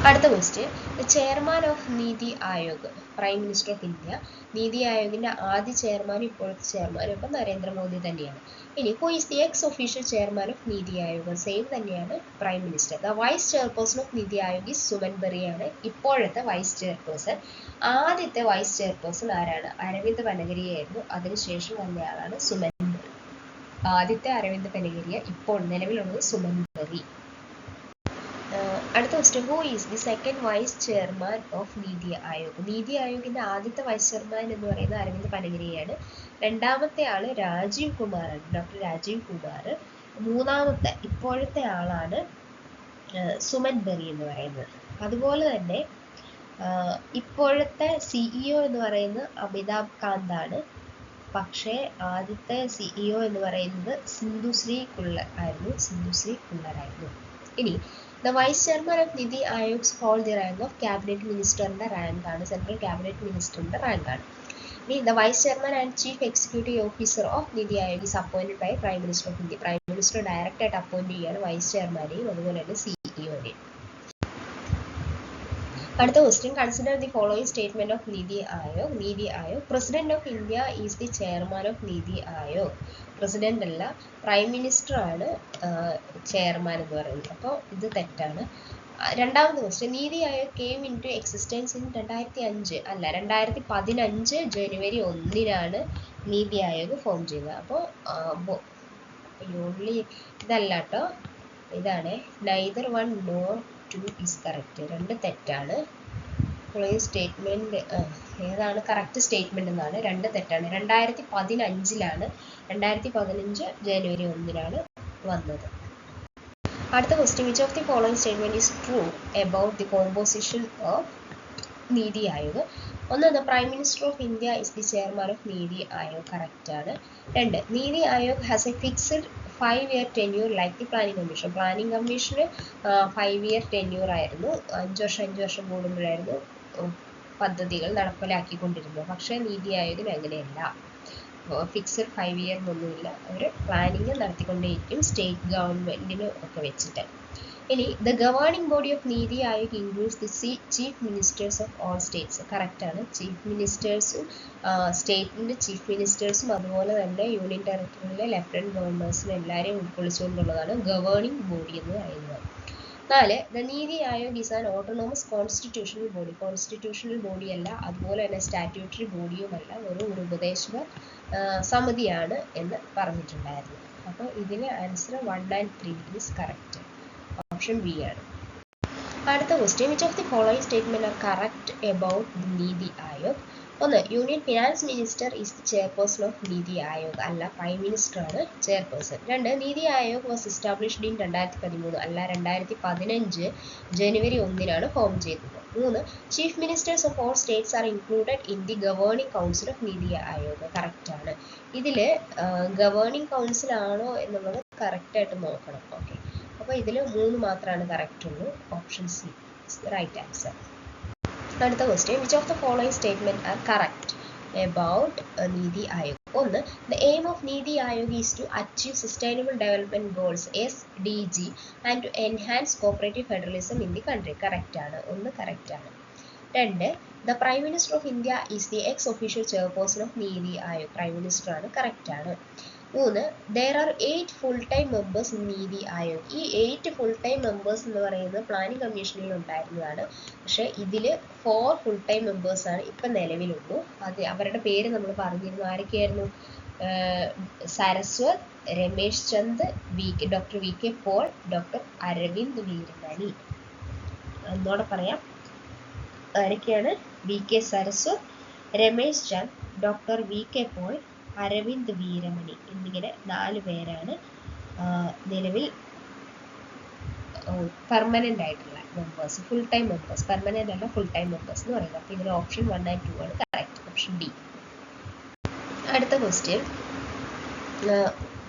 അടുത്ത ക്വസ്റ്റ്യൻ, ചെയർമാൻ ഓഫ് നീതി Aayog, prime minister of India. നീതി ആയോഗിന്റെ ആദ്യ ചെയർമാനും ഇപ്പോഴത്തെ ചെയർമാനും ഇപ്പം നരേന്ദ്രമോദി തന്നെയാണ്. ഇനി who is the ex official chairman of NITI Aayog? Same തന്നെയാണ്, prime minister. The vice chairperson of നീതി ആയോഗ് ഈസ് സുമൻ ബെറി ആണ് ഇപ്പോഴത്തെ വൈസ് ചെയർപേഴ്സൺ. ആദ്യത്തെ വൈസ് ചെയർപേഴ്സൺ ആരാണ്? അരവിന്ദ് പനഗരിയായിരുന്നു. അതിനുശേഷം വന്നയാളാണ് സുമൻ ബെറി. ആദ്യത്തെ അരവിന്ദ് പനഗരിയ, ഇപ്പോൾ നിലവിലുള്ളത് സുമൻ ബെറി. അടുത്ത question, who is the second vice chairman of നീതി ആയോഗ്? നീതി ആയോഗിന്റെ ആദ്യത്തെ വൈസ് ചെയർമാൻ എന്ന് പറയുന്നത് അരവിന്ദ് പനഗരിയാണ്. രണ്ടാമത്തെ ആള് രാജീവ് കുമാറാണ്, ഡോക്ടർ രാജീവ് കുമാർ. മൂന്നാമത്തെ ഇപ്പോഴത്തെ ആളാണ് സുമൻ ബെറി എന്ന് പറയുന്നത്. അതുപോലെ തന്നെ ഇപ്പോഴത്തെ സിഇഒ എന്ന് പറയുന്നത് അമിതാഭ് കാന്ത് ആണ്. പക്ഷേ ആദ്യത്തെ സിഇഒ എന്ന് പറയുന്നത് സിന്ധുശ്രീ കുള്ളർ ആയിരുന്നു. ഇനി the vice chairman of Niti Aayog hold the rank of cabinet minister ന്റെ റാങ്ക് ആണ്, സെൻട്രൽ ക്യാബിനറ്റ് മിനിസ്റ്ററിന്റെ റാങ്ക് ആണ്. ഇനി the vice chairman and chief executive officer of Niti Aayog is appointed by prime minister of India. prime minister direct ആയിട്ട് appoint ചെയ്യാണ് vice ചെയർമാനെയും അതുപോലെ തന്നെ സിഇഒനെയും. അടുത്ത question, consider the following statement of നീതി Aayog. Niti Aayog, president of India is the chairman of നീതി Aayog. President അല്ല, പ്രൈം മിനിസ്റ്റർ ആണ് ചെയർമാൻ എന്ന് പറയുന്നത്. അപ്പോൾ ഇത് തെറ്റാണ്. രണ്ടാമത്തെ question, Niti Aayog came into existence in 2005 അല്ല, 2015 ജനുവരി 1 നീതി ആയോഗ് ഫോം ചെയ്തത്. അപ്പോൾ ഇതല്ല കേട്ടോ, ഇതാണ് നൈദർ 1 nor 2 is correct. 2 തെറ്റാണ്. സ്റ്റേറ്റ്മെന്റ് ഏതാണ് കറക്റ്റ് സ്റ്റേറ്റ്മെന്റ് എന്നാണ്. 2 തെറ്റാണ്. 2015 2015 ജനുവരി 1 വന്നത്. അടുത്ത question, which of the following statement is true about the composition of NITI Aayog? ഒന്ന്, the prime minister of India is the chairman of NITI Aayog. Correct ആണ്. 2, നീതി Aayog has A fixed 5-year tenure like the planning commission. Planning commission 5-year tenure ആയിരുന്നു. 5 വർഷം കൂടുമ്പോഴായിരുന്നു പദ്ധതികൾ നടപ്പിലാക്കിക്കൊണ്ടിരുന്നത്. പക്ഷേ നീതി ആയോഗിന് അങ്ങനെയല്ല, fixed 5-year ഒന്നുമില്ല. അവർ പ്ലാനിങ് നടത്തിക്കൊണ്ടേയിരിക്കും സ്റ്റേറ്റ് ഗവൺമെന്റിന് ഒക്കെ വെച്ചിട്ട്. ഇനി ദ ഗവേണിംഗ് ബോഡി ഓഫ് നീതി Aayog includes the chief ministers of all states. Correct ആണ്. ചീഫ് മിനിസ്റ്റേഴ്സും സ്റ്റേറ്റിന്റെ ചീഫ് മിനിസ്റ്റേഴ്സും അതുപോലെ തന്നെ യൂണിയൻ ടെറിട്ടറിയിലെ ലെഫ്റ്റനന്റ് ഗവർണേഴ്സിനും എല്ലാവരെയും ഉൾക്കൊള്ളിച്ചുകൊണ്ടുള്ളതാണ് ഗവേണിംഗ് ബോഡി എന്ന് പറയുന്നത്. 4, the Niti Aayog is an autonomous constitutional body. Constitutional ബോഡിയല്ല, അതുപോലെ തന്നെ സ്റ്റാറ്റ്യൂട്ടറി ബോഡിയുമല്ല, ഒരു ഉപദേശക സമിതിയാണ് എന്ന് പറഞ്ഞിട്ടുണ്ടായിരുന്നു. അപ്പോൾ ഇതിന് answer 1 and 3 is correct. Option B ആണ്. അടുത്ത question, which of the following statement are correct about the Niti Aayog? 1, union finance minister is the chairperson of നീതി ആയോഗ്. അല്ല, പ്രൈം മിനിസ്റ്റർ ആണ് ചെയർപേഴ്സൺ. 2, നീതി ആയോഗ് വാസ് എസ്റ്റാബ്ലിഷ്ഡ് ഇൻ 2013 അല്ല, 2015 ജനുവരി 1 ഫോം ചെയ്തത്. 3, chief ministers of all States are included in the governing council of NITI Aayog. Correct ആണ്. ഇതിൽ governing council ആണോ എന്നുള്ളത് കറക്റ്റ് ആയിട്ട് നോക്കണം. ഓക്കെ, അപ്പോൾ ഇതിൽ 3 മാത്രമാണ് കറക്റ്റ് ഉള്ളൂ. Option C right answer. അടുത്ത question, which of the following statement are correct about Niti Aayog? 1, the aim of നീതി Aayog is to achieve sustainable development goals SDG and to enhance cooperative federalism in the country. Correct ആണ്. 1 correct ആണ്. 2, the prime minister of India is the ex official chairperson of നീതി Aayog. Prime minister ആണ്. Correct ആണ്. മൂന്ന്, there are 8 full time members in NITI Aayog. ഈ 8 full time members എന്ന് പറയുന്നത് planning കമ്മീഷനിൽ ഉണ്ടായിരുന്നതാണ്. പക്ഷെ ഇതില് 4 full time members ആണ് ഇപ്പം നിലവിലുള്ളൂ. അത് അവരുടെ പേര് നമ്മൾ പറഞ്ഞിരുന്നു. ആരൊക്കെയായിരുന്നു? Saraswat, Ramesh Chand, doctor V K Paul, doctor Arvind Virmani. എന്നോടെ പറയാം, ആരൊക്കെയാണ്? V K Saraswat, Ramesh Chand, doctor V K Paul, Arvind Virmani എന്നിങ്ങനെ 4 പേരാണ് നിലവിൽ പെർമനന്റ് ആയിട്ടുള്ള members, full time members. Permanent അല്ല, ഫുൾ ടൈം മെമ്പേഴ്സ് എന്ന് പറയുന്നത്. അപ്പോൾ ഇതിൽ ഓപ്ഷൻ 1 and 2 ആണ് കറക്റ്റ്, ഓപ്ഷൻ ഡി. അടുത്ത question,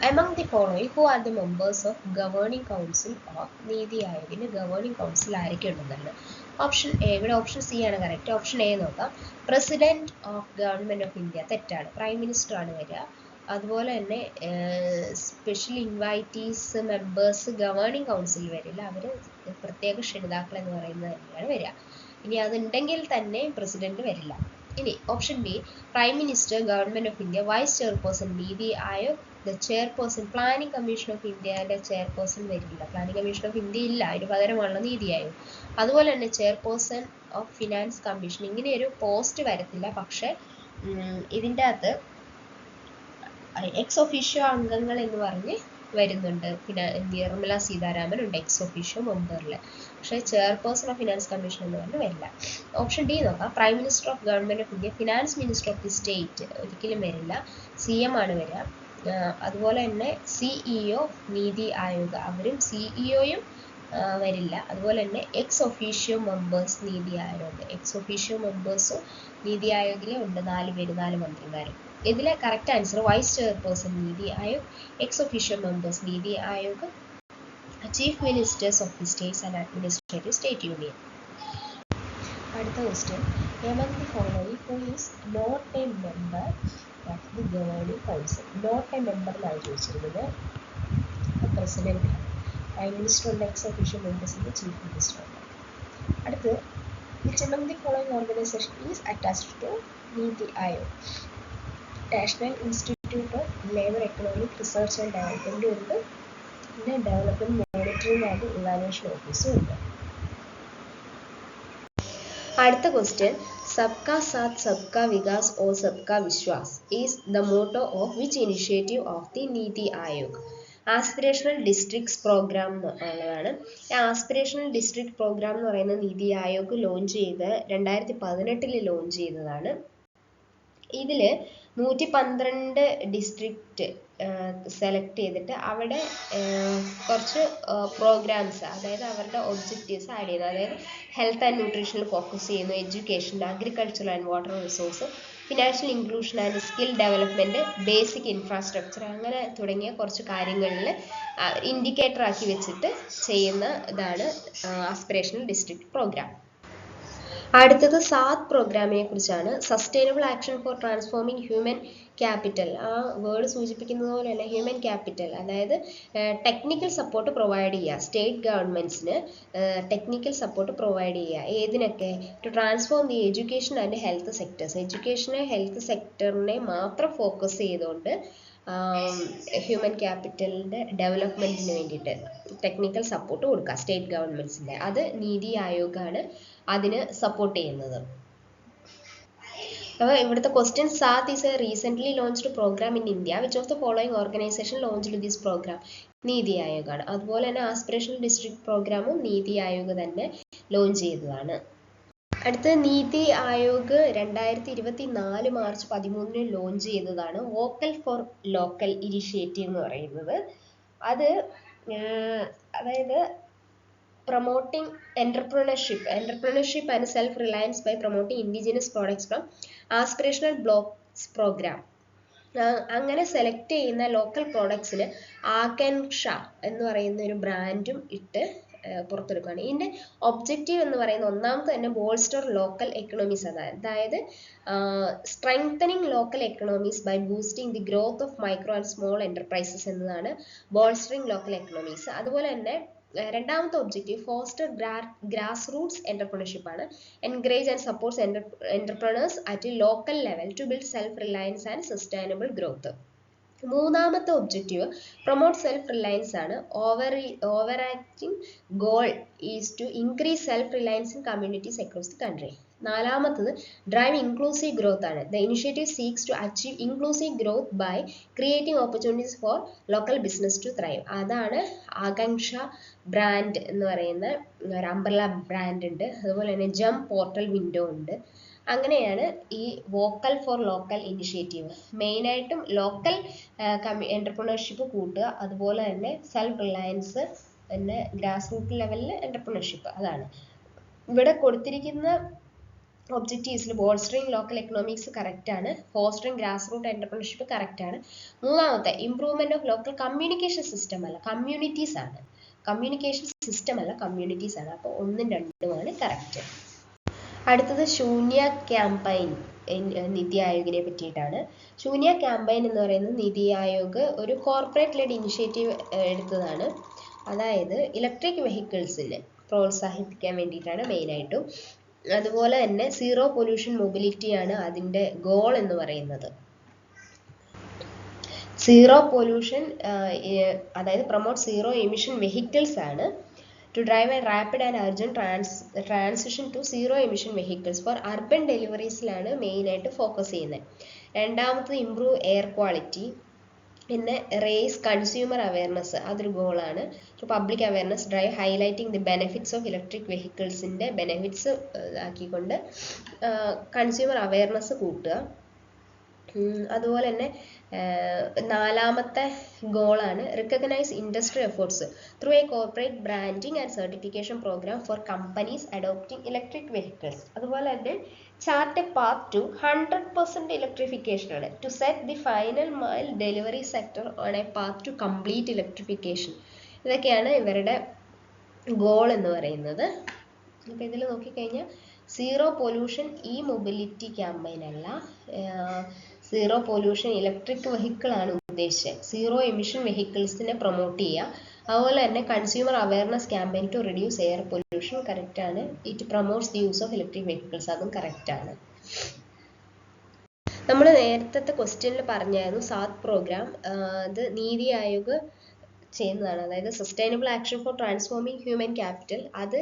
among the following who are the members of governing council of നീതി ആയോഗിന്റെ ഗവേണിംഗ് കൗൺസിൽ ആരൊക്കെ ഉണ്ടെന്നാണ്. ഓപ്ഷൻ എ, ഇവിടെ ഓപ്ഷൻ സി ആണ് കറക്റ്റ്. ഓപ്ഷൻ എ നോക്കാം, president of government of India തെറ്റാണ്, prime minister ആണ് വരിക. അതുപോലെ തന്നെ special invitees members governing council വരില്ല, അവർ പ്രത്യേക ക്ഷണിതാക്കൾ എന്ന് പറയുന്നത് തന്നെയാണ് വരിക. ഇനി അതുണ്ടെങ്കിൽ തന്നെ പ്രസിഡന്റ് വരില്ല. ഇനി option B, prime minister government of India, vice chairperson Niti Aayog, the chairperson planning commission of ഇന്ത്യയുടെ ചെയർപേഴ്സൺ വരില്ല, പ്ലാനിംഗ് കമ്മീഷൻ ഓഫ് ഇന്ത്യ ഇല്ല, അതിന് പകരമുള്ള നീതി ആയോഗ്. അതുപോലെ തന്നെ ചെയർപേഴ്സൺ ഓഫ് ഫിനാൻസ് കമ്മീഷൻ, ഇങ്ങനെ ഒരു പോസ്റ്റ് വരത്തില്ല. പക്ഷെ ഇതിൻ്റെ അകത്ത് എക്സ് ഒഫീഷ്യോ അംഗങ്ങൾ എന്ന് പറഞ്ഞ് വരുന്നുണ്ട്. പിന്നെ നിർമ്മല സീതാരാമൻ ഉണ്ട് എക്സ് ഒഫീഷ്യോ മെമ്പറിൽ, പക്ഷേ ചെയർപേഴ്സൺ ഓഫ് ഫിനാൻസ് കമ്മീഷൻ എന്ന് പറഞ്ഞ് വരില്ല. ഓപ്ഷൻ ഡി നോക്കാം, prime minister of government of India, finance minister of the state ഒരിക്കലും വരില്ല, CM ആണ് വരിക. അതുപോലെ തന്നെ CEO നീതി ആയോഗ്, അവരും CEOയും വരില്ല. അതുപോലെ തന്നെ ex officio members NITI Aayog, ex officio മെമ്പേഴ്സും നീതി ആയോഗിലെ ഉണ്ട് 4 പേര്, 4 മന്ത്രിമാരും. ഇതിലെ correct answer vice chairperson Niti Aayog, ex officio members NITI Aayog, chief ministers of the States and administrative state union. അടുത്ത question, among the following who is not a member of the governing council. Not a മെമ്പറിലാണ് ചോദിച്ചിരുന്നത്. President, prime minister ഉണ്ട്, ex officio members ഉണ്ട്, chief minister ഉണ്ട്. അടുത്ത്, which among the following organization is attached to നീതി Aayog? National institute of labour economic research and development ഉണ്ട്, പിന്നെ development monitoring and evaluation ഓഫീസും ഉണ്ട്. അടുത്ത ക്വസ്റ്റ്യൻ, സബ്കാ സാത്ത് സബ്കാ വികാസ് ഓർ സബ്കാ വിശ്വാസ് is the motto of which initiative of the Niti Aayog? Aspirational districts programme എന്നുള്ളതാണ്. ആസ്പിറേഷണൽ ഡിസ്ട്രിക്ട് പ്രോഗ്രാം എന്ന് പറയുന്നത് നീതി ആയോഗ് ലോഞ്ച് ചെയ്ത് 2018 ലോഞ്ച് ചെയ്തതാണ്. ഇതിൽ 112 ഡിസ്ട്രിക്റ്റ് സെലക്ട് ചെയ്തിട്ട് അവിടെ കുറച്ച് പ്രോഗ്രാംസ്, അതായത് അവരുടെ ഒബ്ജക്റ്റീവ്സ് ആഡ് ചെയ്യുന്നു. അതായത് ഹെൽത്ത് ആൻഡ് ന്യൂട്രീഷനിൽ ഫോക്കസ് ചെയ്യുന്നു, education, agriculture and water resource, financial inclusion and skill development, basic infrastructure, അങ്ങനെ തുടങ്ങിയ കുറച്ച് കാര്യങ്ങളിൽ ഇൻഡിക്കേറ്റർ ആക്കി വെച്ചിട്ട് ചെയ്യുന്ന ഇതാണ് ആസ്പിറേഷണൽ ഡിസ്ട്രിക്ട് പ്രോഗ്രാം. അടുത്തത് സാത്ത് പ്രോഗ്രാമിനെ കുറിച്ചാണ്. Sustainable action for transforming human capital, ആ വേർഡ് സൂചിപ്പിക്കുന്നത് പോലെ തന്നെ ഹ്യൂമൻ ക്യാപിറ്റൽ, അതായത് ടെക്നിക്കൽ സപ്പോർട്ട് പ്രൊവൈഡ് ചെയ്യുക, സ്റ്റേറ്റ് ഗവൺമെൻറ്റ്സിന് ടെക്നിക്കൽ സപ്പോർട്ട് പ്രൊവൈഡ് ചെയ്യുക. ഏതിനൊക്കെ? To transform the education and health sectors, എഡ്യൂക്കേഷനെ ഹെൽത്ത് സെക്ടറിനെ മാത്രം ഫോക്കസ് ചെയ്തുകൊണ്ട് ഹ്യൂമൻ ക്യാപിറ്റലിൻ്റെ ഡെവലപ്മെൻറ്റിന് വേണ്ടിയിട്ട് ടെക്നിക്കൽ സപ്പോർട്ട് കൊടുക്കുക സ്റ്റേറ്റ് ഗവൺമെൻറ്റ്സിൻ്റെ. അത് നീതി ആയോഗാണ് അതിന് സപ്പോർട്ട് ചെയ്യുന്നത്. അപ്പോൾ ഇവിടുത്തെ question, SATH is a recently launched programme in India, which of the following organisation launched this programme? Niti ആയോഗാണ്. അതുപോലെ തന്നെ ആസ്പിറേഷണൽ ഡിസ്ട്രിക്ട് പ്രോഗ്രാമും നീതി ആയോഗ് തന്നെ ലോഞ്ച് ചെയ്തതാണ്. അടുത്ത, നീതി ആയോഗ് 2024 മാർച്ച് 13 ലോഞ്ച് ചെയ്തതാണ് വോക്കൽ ഫോർ ലോക്കൽ ഇനിഷ്യേറ്റീവ് എന്ന് പറയുന്നത്. അത് അതായത് promoting entrepreneurship and self reliance by promoting indigenous products from aspirational blocks programme. അങ്ങനെ സെലക്ട് ചെയ്യുന്ന ലോക്കൽ പ്രോഡക്ട്സിന് ആകാംക്ഷ എന്ന് പറയുന്ന ഒരു ബ്രാൻഡും ഇട്ട് പുറത്തെടുക്കുകയാണ്. ഇതിൻ്റെ ഒബ്ജക്റ്റീവ് എന്ന് പറയുന്നത് ഒന്നാമത്തെ തന്നെ ബോൾസ്റ്റർ ലോക്കൽ എക്കണോമീസ്, അതായത് strengthening local economies by boosting the growth of micro and small enterprises എന്നതാണ് ബോൾസ്റ്ററിംഗ് ലോക്കൽ എക്കണോമീസ്. അതുപോലെ തന്നെ രണ്ടാമത്തെ objective foster grass roots entrepreneurship ആണ്, encourage and supports entrepreneurs at local level to build self reliance and sustainable growth. മൂന്നാമത്തെ objective promote self reliance ആണ്. Overarching goal is to increase self reliance in communities across the country. നാലാമത്തത് drive inclusive growth ആണ്. The initiative seeks to achieve inclusive growth by creating opportunities for local business to thrive. അതാണ് Aakanksha brand എന്ന് പറയുന്ന ഒരു umbrella brand ഉണ്ട്. അതുപോലെ തന്നെ ജം പോർട്ടൽ വിൻഡോ ഉണ്ട്. അങ്ങനെയാണ് ഈ വോക്കൽ ഫോർ ലോക്കൽ ഇനിഷ്യേറ്റീവ്. മെയിനായിട്ടും ലോക്കൽ എൻ്റർപ്രണർഷിപ്പ് കൂട്ടുക, അതുപോലെ തന്നെ സെൽഫ് റിലയൻസ്, പിന്നെ ഗ്രാസ് റൂട്ട് ലെവലിൽ എൻ്റർപ്രണർഷിപ്പ്. അതാണ് ഇവിടെ കൊടുത്തിരിക്കുന്ന ഒബ്ജക്റ്റീവ്സിൽ. ബോൾസ്റ്ററിങ് ലോക്കൽ എക്കണോമിക്സ് കറക്റ്റ് ആണ്. Fostering grass root entrepreneurship correct ആണ്. മൂന്നാമത്തെ improvement of local communication system അല്ല, കമ്മ്യൂണിറ്റീസ് ആണ്. കമ്മ്യൂണിക്കേഷൻ സിസ്റ്റം അല്ല, കമ്മ്യൂണിറ്റീസ് ആണ്. അപ്പോൾ 1ഉം 2ഉമാണ് കറക്റ്റ്. അടുത്തത് ശൂന്യ ക്യാമ്പയിൻ നിതി ആയോഗിനെ പറ്റിയിട്ടാണ്. ശൂന്യ ക്യാമ്പയിൻ എന്ന് പറയുന്നത് നിതി ആയോഗ് ഒരു കോർപ്പറേറ്റ് ലെഡ് ഇനിഷ്യേറ്റീവ് എടുത്തതാണ്. അതായത് ഇലക്ട്രിക് വെഹിക്കിൾസിനെ പ്രോത്സാഹിപ്പിക്കാൻ വേണ്ടിയിട്ടാണ് മെയിനായിട്ടും. അതുപോലെ തന്നെ സീറോ പൊല്യൂഷൻ മൊബിലിറ്റിയാണ് അതിൻ്റെ ഗോൾ എന്ന് പറയുന്നത്. സീറോ പൊല്യൂഷൻ അതായത് പ്രൊമോട്ട് സീറോ എമിഷൻ വെഹിക്കിൾസ് ആണ്. To drive a rapid and urgent transition to zero emission vehicles for urban deliveries-ലാണ് മെയിനായിട്ട് ഫോക്കസ് ചെയ്യുന്നത്. രണ്ടാമത്തത് ഇംപ്രൂവ് എയർ ക്വാളിറ്റി. പിന്നെ റേസ് കൺസ്യൂമർ അവയർനെസ്, അതൊരു ഗോളാണ്. Public awareness drive highlighting the benefits of electric വെഹിക്കിൾസിൻ്റെ benefits ആക്കിക്കൊണ്ട് കൺസ്യൂമർ അവയർനെസ് കൂട്ടുക. അതുപോലെ തന്നെ നാലാമത്തെ ഗോളാണ് recognise industry efforts through a corporate branding and certification programme for companies adopting electric vehicles. അതുപോലെ തന്നെ chart a path to 100% electrification ആണ്. To set the final mile delivery sector on a path to complete electrification. ഇതൊക്കെയാണ് ഇവരുടെ goal എന്ന് പറയുന്നത്. അപ്പോൾ ഇതിൽ നോക്കിക്കഴിഞ്ഞാൽ zero pollution e mobility campaign അല്ല, സീറോ പൊല്യൂഷൻ ഇലക്ട്രിക് വെഹിക്കിൾ ആണ് ഉദ്ദേശിച്ചത്. സീറോ എമിഷൻ വെഹിക്കിൾസിനെ പ്രൊമോട്ട് ചെയ്യുക. അതുപോലെ തന്നെ consumer awareness campaign to reduce air pollution correct ആണ്. It promotes the use of electric vehicles, അതും കറക്റ്റ് ആണ്. നമ്മൾ നേരത്തെ ക്വസ്റ്റ്യനിൽ പറഞ്ഞായിരുന്നു സാത് പ്രോഗ്രാം അത് നീതി ആയോഗ് ചെയ്യുന്നതാണ്. അതായത് sustainable action for transforming human capital. അത്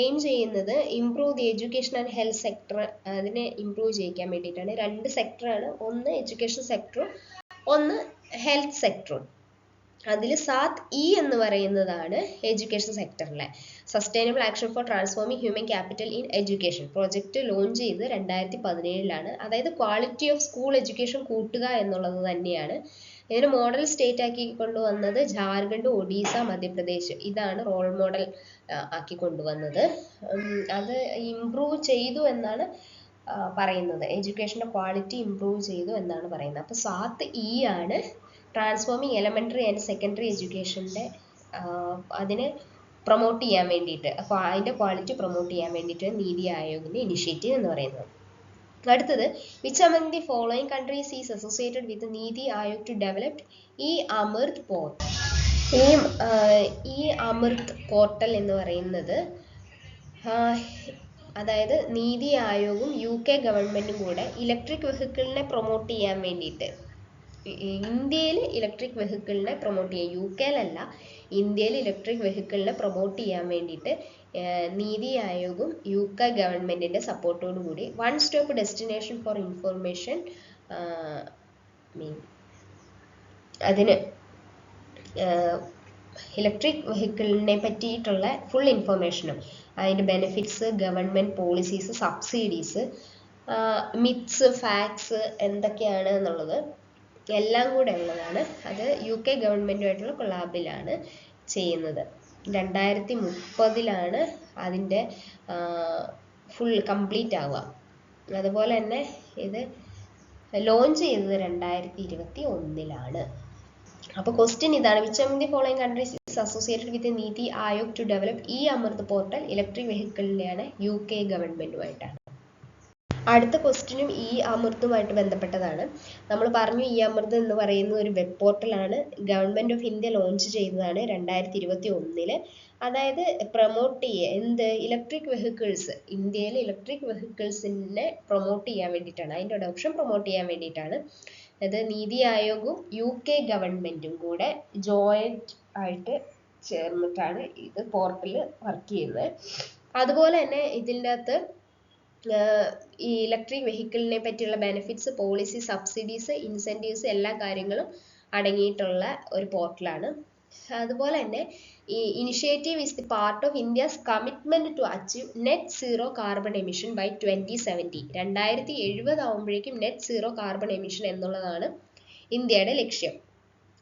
എയിം ചെയ്യുന്നത് improve the education and health sector, അതിനെ ഇംപ്രൂവ് ചെയ്യിക്കാൻ വേണ്ടിയിട്ടാണ്. 2 സെക്ടറാണ്, ഒന്ന് എഡ്യൂക്കേഷൻ സെക്ടറും ഒന്ന് ഹെൽത്ത് സെക്ടറും. അതിൽ സാത് ഇ എന്ന് പറയുന്നതാണ് എഡ്യൂക്കേഷൻ സെക്ടറിലെ. Sustainable action for transforming human capital in education project launch ചെയ്ത് 2017-ലാണ്. അതായത് ക്വാളിറ്റി ഓഫ് സ്കൂൾ എഡ്യൂക്കേഷൻ കൂട്ടുക എന്നുള്ളത് തന്നെയാണ്. ഇതിന് മോഡൽ സ്റ്റേറ്റ് ആക്കി കൊണ്ടുവന്നത് ജാർഖണ്ഡ്, ഒഡീസ, മധ്യപ്രദേശ്. ഇതാണ് റോൾ മോഡൽ ആക്കി കൊണ്ടുവന്നത്. അത് ഇംപ്രൂവ് ചെയ്തു എന്നാണ് പറയുന്നത്. എഡ്യൂക്കേഷൻ്റെ ക്വാളിറ്റി ഇംപ്രൂവ് ചെയ്തു എന്നാണ് പറയുന്നത്. അപ്പോൾ സാത്ത് ഇ ആണ് ട്രാൻസ്ഫോമിങ് എലമെൻ്ററി ആൻഡ് സെക്കൻഡറി എഡ്യൂക്കേഷൻ്റെ അതിനെ പ്രൊമോട്ട് ചെയ്യാൻ വേണ്ടിയിട്ട്, അപ്പോൾ അതിൻ്റെ ക്വാളിറ്റി പ്രൊമോട്ട് ചെയ്യാൻ വേണ്ടിയിട്ട് നീതി ആയോഗിൻ്റെ ഇനിഷ്യേറ്റീവ് എന്ന് പറയുന്നത്. അടുത്തത് which among the following countries is associated with Niti Aayog to developed ഈ അമൃത് പോർട്ട്. ഈ അമൃത് പോർട്ടൽ എന്ന് പറയുന്നത് അതായത് നീതി ആയോഗും UK ഗവൺമെൻറ്റും കൂടെ ഇലക്ട്രിക് വെഹിക്കിളിനെ പ്രൊമോട്ട് ചെയ്യാൻ വേണ്ടിയിട്ട്, ഇന്ത്യയിൽ ഇലക്ട്രിക് വെഹിക്കിളിനെ പ്രൊമോട്ട് ചെയ്യാൻ, UK-ലല്ല, ഇന്ത്യയിൽ ഇലക്ട്രിക് വെഹിക്കിളിനെ പ്രൊമോട്ട് ചെയ്യാൻ വേണ്ടിയിട്ട് നീതി ആയോഗും UK ഗവൺമെൻറ്റിൻ്റെ സപ്പോർട്ടോടു കൂടി one stop destination for information അതിന് ഇലക്ട്രിക് വെഹിക്കിളിനെ പറ്റിയിട്ടുള്ള ഫുൾ ഇൻഫർമേഷനും അതിൻ്റെ benefits, government policies, subsidies, myths, facts എന്തൊക്കെയാണ് എന്നുള്ളത് എല്ലാം കൂടെ ഉള്ളതാണ്. അത് UK ഗവൺമെൻറ്റുമായിട്ടുള്ള കൊളാബിലാണ് ചെയ്യുന്നത്. 2030-ലാണ് അതിൻ്റെ ഫുൾ കംപ്ലീറ്റ് ആവുക. അതുപോലെ തന്നെ ഇത് ലോഞ്ച് ചെയ്തത് 2021-ലാണ്. അപ്പോൾ ക്വസ്റ്റ്യൻ ഇതാണ്, which among the following countries is associated with Niti Aayog to develop e Amrit portal. Electric വെഹിക്കിളിനെയാണ് UK ഗവൺമെൻറ്റുമായിട്ടാണ്. അടുത്ത ക്വസ്റ്റ്യനും ഈ അമൃതുമായിട്ട് ബന്ധപ്പെട്ടതാണ്. നമ്മൾ പറഞ്ഞു ഈ അമൃത് എന്ന് പറയുന്ന ഒരു വെബ് പോർട്ടലാണ്, ഗവൺമെൻറ് ഓഫ് ഇന്ത്യ ലോഞ്ച് ചെയ്തതാണ് 2021-ല്. അതായത് പ്രൊമോട്ട് ചെയ്യുക എന്ത് ഇലക്ട്രിക് വെഹിക്കിൾസ്, ഇന്ത്യയിൽ ഇലക്ട്രിക് വെഹിക്കിൾസിനെ പ്രൊമോട്ട് ചെയ്യാൻ വേണ്ടിയിട്ടാണ്, അതിൻ്റെ അഡോപ്ഷൻ പ്രൊമോട്ട് ചെയ്യാൻ വേണ്ടിയിട്ടാണ് അത് നീതി ആയോഗും UK ഗവൺമെൻറ്റും കൂടെ ജോയിൻറ്റ് ആയിട്ട് ചേർന്നിട്ടാണ് ഇത് പോർട്ടൽ വർക്ക് ചെയ്യുന്നത്. അതുപോലെ തന്നെ ഇതിൻ്റെ അകത്ത് ഈ ഇലക്ട്രിക് വെഹിക്കിളിനെ പറ്റിയുള്ള ബെനിഫിറ്റ്സ്, പോളിസി, സബ്സിഡീസ്, ഇൻസെൻറ്റീവ്സ് എല്ലാ കാര്യങ്ങളും അടങ്ങിയിട്ടുള്ള ഒരു പോർട്ടലാണ്. അതുപോലെ തന്നെ ഈ initiative is the part of India's commitment to achieve net zero carbon emission by 2070. 2070 ആകുമ്പോഴേക്കും നെറ്റ് സീറോ കാർബൺ എമിഷൻ എന്നുള്ളതാണ് ഇന്ത്യയുടെ ലക്ഷ്യം.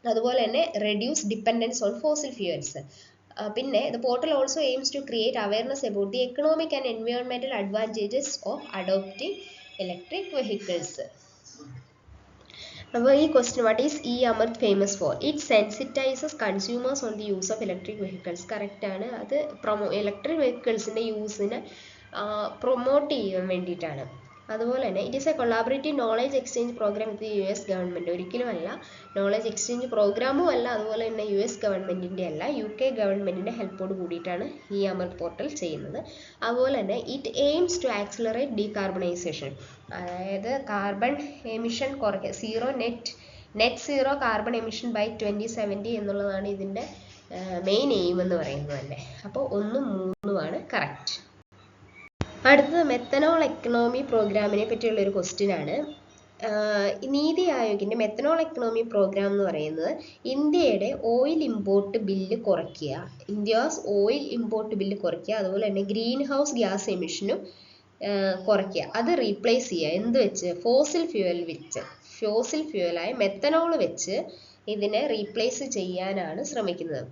അതുപോലെ തന്നെ reduce dependence on fossil fuels. പിന്നെ the portal also aims to create awareness about the economic and എൻവയോൺമെന്റൽ advantages of adopting electric vehicles. അപ്പോൾ ഈ question, what is Amrit famous for? It sensitises consumers on the use of electric vehicles. കറക്റ്റാണ്. അത് electric വെഹിക്കിൾസിൻ്റെ യൂസിനെ promote ചെയ്യാൻ വേണ്ടിയിട്ടാണ്. അതുപോലെ തന്നെ it is a collaborative knowledge exchange programme with US government. ഒരിക്കലുമല്ല knowledge exchange പ്രോഗ്രാമും അല്ല, അതുപോലെ തന്നെ US ഗവൺമെൻറ്റിൻ്റെ അല്ല, UK ഗവൺമെൻറ്റിൻ്റെ ഹെൽപ്പോട് കൂടിയിട്ടാണ് ഈ അമൃത് പോർട്ടൽ ചെയ്യുന്നത്. അതുപോലെ തന്നെ it aims to accelerate decarbonisation. അതായത് കാർബൺ എമിഷൻ കുറയ്ക്കുക, net zero carbon emission by 2070 എന്നുള്ളതാണ് ഇതിൻ്റെ മെയിൻ എയിം എന്ന് പറയുന്നത് തന്നെ. അപ്പോൾ 1, 3 കറക്റ്റ്. അടുത്തത് മെത്തനോൾ എക്കണോമി പ്രോഗ്രാമിനെ പറ്റിയുള്ള ഒരു ക്വസ്റ്റ്യൻ ആണ്. നീതി ആയോഗിൻ്റെ മെത്തനോൾ എക്കണോമി പ്രോഗ്രാം എന്ന് പറയുന്നത് ഇന്ത്യയുടെ ഓയിൽ ഇമ്പോർട്ട് ബില്ല് കുറയ്ക്കുക, അതുപോലെ തന്നെ ഗ്രീൻ ഹൗസ് ഗ്യാസ് എമിഷനും കുറയ്ക്കുക. അത് റീപ്ലേസ് ചെയ്യുക എന്ത് വെച്ച്? ഫോസിൽ ഫ്യൂവലായ മെത്തനോൾ വെച്ച് ഇതിനെ റീപ്ലേസ് ചെയ്യാനാണ് ശ്രമിക്കുന്നത്.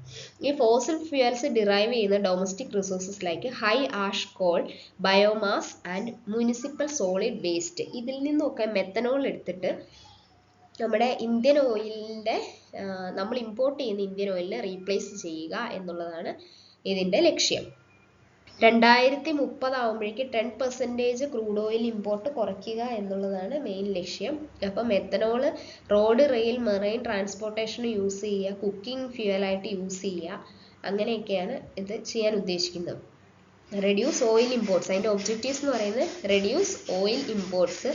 ഈ ഫോസിൽ ഫ്യൂവൽസ് ഡിറൈവ് ചെയ്യുന്ന domestic resources like high ash call, biomass and municipal solid waste. ഇതിൽ നിന്നൊക്കെ മെത്തനോൾ എടുത്തിട്ട് നമ്മുടെ ഇന്ത്യൻ ഓയിലിൻ്റെ നമ്മൾ ഇമ്പോർട്ട് ചെയ്യുന്ന ഇന്ത്യൻ ഓയിലിനെ റീപ്ലേസ് ചെയ്യുക എന്നുള്ളതാണ് ഇതിൻ്റെ ലക്ഷ്യം. 2030 ആകുമ്പോഴേക്ക് 10% ക്രൂഡ് ഓയിൽ ഇമ്പോർട്ട് കുറയ്ക്കുക എന്നുള്ളതാണ് മെയിൻ ലക്ഷ്യം. അപ്പം മെത്തനോള് റോഡ്, റെയിൽ, മെറൈൻ ട്രാൻസ്പോർട്ടേഷന് യൂസ് ചെയ്യുക, കുക്കിംഗ് ഫ്യൂവലായിട്ട് യൂസ് ചെയ്യുക, അങ്ങനെയൊക്കെയാണ് ഇത് ചെയ്യാൻ ഉദ്ദേശിക്കുന്നത്. റെഡ്യൂസ് ഓയിൽ ഇമ്പോർട്ട്സ്, അതിൻ്റെ ഒബ്ജക്റ്റീവ്സ് എന്ന് പറയുന്നത് reduce oil imports,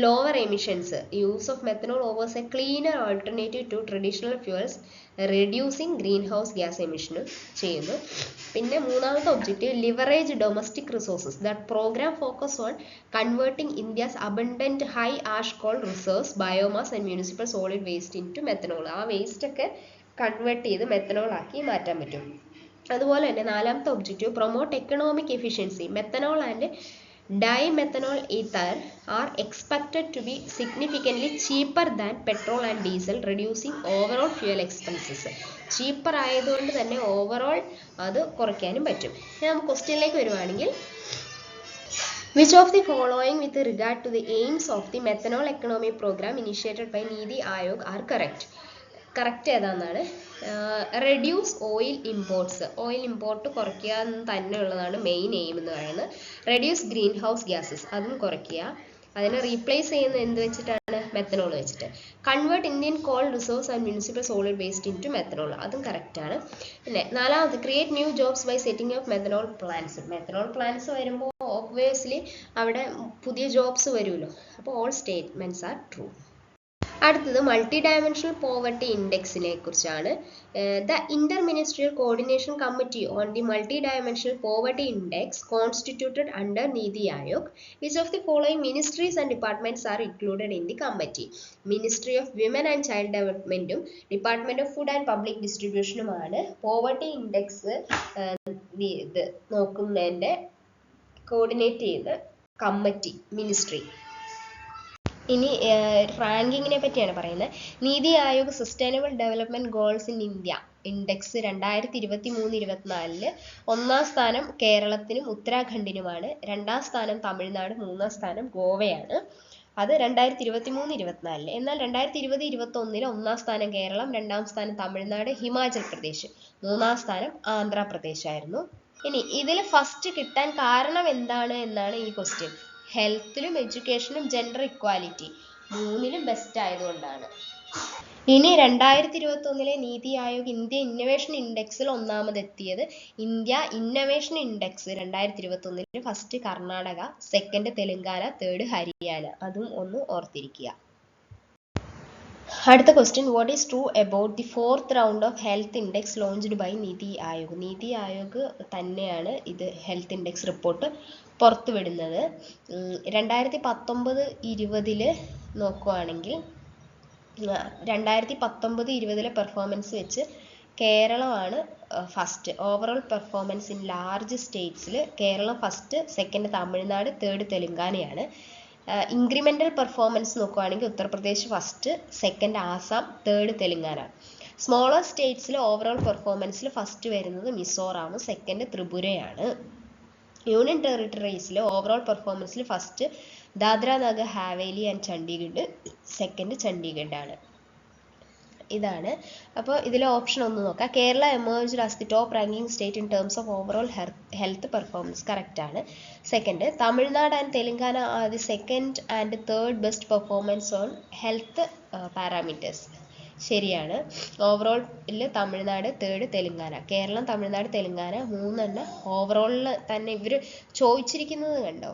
lower emissions, use of methanol offers a cleaner alternative to traditional fuels, reducing green house gas എമിഷനും ചെയ്യുന്നു. പിന്നെ മൂന്നാമത്തെ objective leverage domestic resources. That programme focus on converting India's abundant high ash coal reserves, biomass and municipal solid waste in to methanol. ആ waste ഒക്കെ convert ചെയ്ത് methanol ആക്കി മാറ്റാൻ പറ്റും. അതുപോലെ തന്നെ നാലാമത്തെ objective promote economic efficiency. Methanol and dimethanol ether are expected to be significantly cheaper than petrol and diesel, reducing overall fuel expenses. cheaper ആയതുകൊണ്ട് തന്നെ ഓവറോൾ അത് കുറയ്ക്കാനും പറ്റും. നമുക്ക് ക്വസ്റ്റ്യനിലേക്ക് വരുവാണെങ്കിൽ, which of the following with regard to the aims of the methanol economy program initiated by Niti Aayog are correct? Correct ഏതാണെന്നാണ്. Reduce oil imports, oil import കുറയ്ക്കുക എന്ന് തന്നെ ഉള്ളതാണ് മെയിൻ എയിം എന്ന് പറയുന്നത്. റെഡ്യൂസ് ഗ്രീൻ ഹൗസ് ഗ്യാസസ്, അതും കുറയ്ക്കുക. അതിനെ റീപ്ലേസ് ചെയ്യുന്നത് എന്ത് വെച്ചിട്ടാണ്? മെത്തനോൾ വെച്ചിട്ട്. Convert Indian coal resource and municipal solid waste in to methanol, അതും കറക്റ്റാണ്. പിന്നെ നാലാമത് create new jobs by setting of methanol plants. Methanol plants വരുമ്പോൾ ഓബ്വിയസ്ലി അവിടെ പുതിയ ജോബ്സ് വരുമല്ലോ. അപ്പോൾ ഓൾ സ്റ്റേറ്റ്മെന്റ്സ് ആർ ട്രൂ. അടുത്തത് മൾട്ടി ഡയമെൻഷണൽ പോവർട്ടി ഇൻഡെക്സിനെ കുറിച്ചാണ്. The inter ministerial coordination committee on the multi dimensional poverty index constituted under Niti Aayog. Which of the following ministries and departments are included in the committee? Ministry of women and child ഡെവലപ്മെന്റും department of food and public ഡിസ്ട്രിബ്യൂഷനുമാണ് poverty index ഇത് നോക്കുന്നതിൻ്റെ coordinate ചെയ്യുന്ന committee, ministry. ഇനി റാങ്കിങ്ങിനെ പറ്റിയാണ് പറയുന്നത്. Niti Aayog sustainable development goals in India index 2023-24 ഒന്നാം സ്ഥാനം കേരളത്തിനും ഉത്തരാഖണ്ഡിനുമാണ്. രണ്ടാം സ്ഥാനം തമിഴ്നാട്, മൂന്നാം സ്ഥാനം ഗോവയാണ്. അത് 2023-24. എന്നാൽ 2020-21 ഒന്നാം സ്ഥാനം കേരളം, രണ്ടാം സ്ഥാനം തമിഴ്നാട്, ഹിമാചൽ പ്രദേശ്, മൂന്നാം സ്ഥാനം ആന്ധ്രാപ്രദേശ് ആയിരുന്നു. ഇനി ഇതിൽ ഫസ്റ്റ് കിട്ടാൻ കാരണം എന്താണ് എന്നാണ് ഈ ക്വസ്റ്റ്യൻ. ഹെൽത്തിലും എഡ്യൂക്കേഷനും ജെൻഡർ ഇക്വാലിറ്റി മൂന്നിലും ബെസ്റ്റ് ആയതുകൊണ്ടാണ്. ഇനി 2021 നീതി ആയോഗ് ഇന്ത്യ ഇന്നൊവേഷൻ ഇൻഡെക്സിൽ ഒന്നാമതെത്തിയത്. India innovation index 2021 first Karnataka, second Telangana, third Haryana. അതും ഒന്ന് ഓർത്തിരിക്കുക. അടുത്ത question, what is true about the 4th round of health index launched by നീതി ആയോഗ്? നീതി ആയോഗ് തന്നെയാണ് ഇത് ഹെൽത്ത് ഇൻഡെക്സ് റിപ്പോർട്ട് പുറത്തുവിടുന്നത്. 2019-20 നോക്കുകയാണെങ്കിൽ 2019-20 പെർഫോമൻസ് വെച്ച് കേരളമാണ് first. Overall performance in large സ്റ്റേറ്റ്സിൽ Keralam first, second Tamil Nadu, third തെലുങ്കാനയാണ്. ഇൻക്രിമെൻ്റൽ പെർഫോമൻസ് നോക്കുകയാണെങ്കിൽ Uttar Pradesh first, second Assam, third Telangana. Smaller സ്റ്റേറ്റ്സിൽ ഓവറോൾ പെർഫോമൻസിൽ ഫസ്റ്റ് വരുന്നത് മിസോറാം, സെക്കൻഡ് ത്രിപുരയാണ്. യൂണിയൻ ടെറിട്ടറീസിൽ ഓവറോൾ പെർഫോമൻസിൽ first Dadra Nagar Haveli and Chandigarh, second ചണ്ഡീഗഡാണ്. ഇതാണ്. അപ്പോൾ ഇതിലെ ഓപ്ഷൻ ഒന്ന് നോക്കാം. Kerala emerged as the top ranking state in terms of overall health performance. കറക്റ്റാണ്. Second, Tamil Nadu and Telangana are the second and third best performance on health parameters. ശരിയാണ്. ഓവറോളിൽ തമിഴ്നാട്, തേർഡ് തെലുങ്കാന. കേരളം, തമിഴ്നാട്, തെലുങ്കാന മൂന്നെണ്ണം ഓവറോളിൽ തന്നെ ഇവർ ചോദിച്ചിരിക്കുന്നത് കണ്ടോ,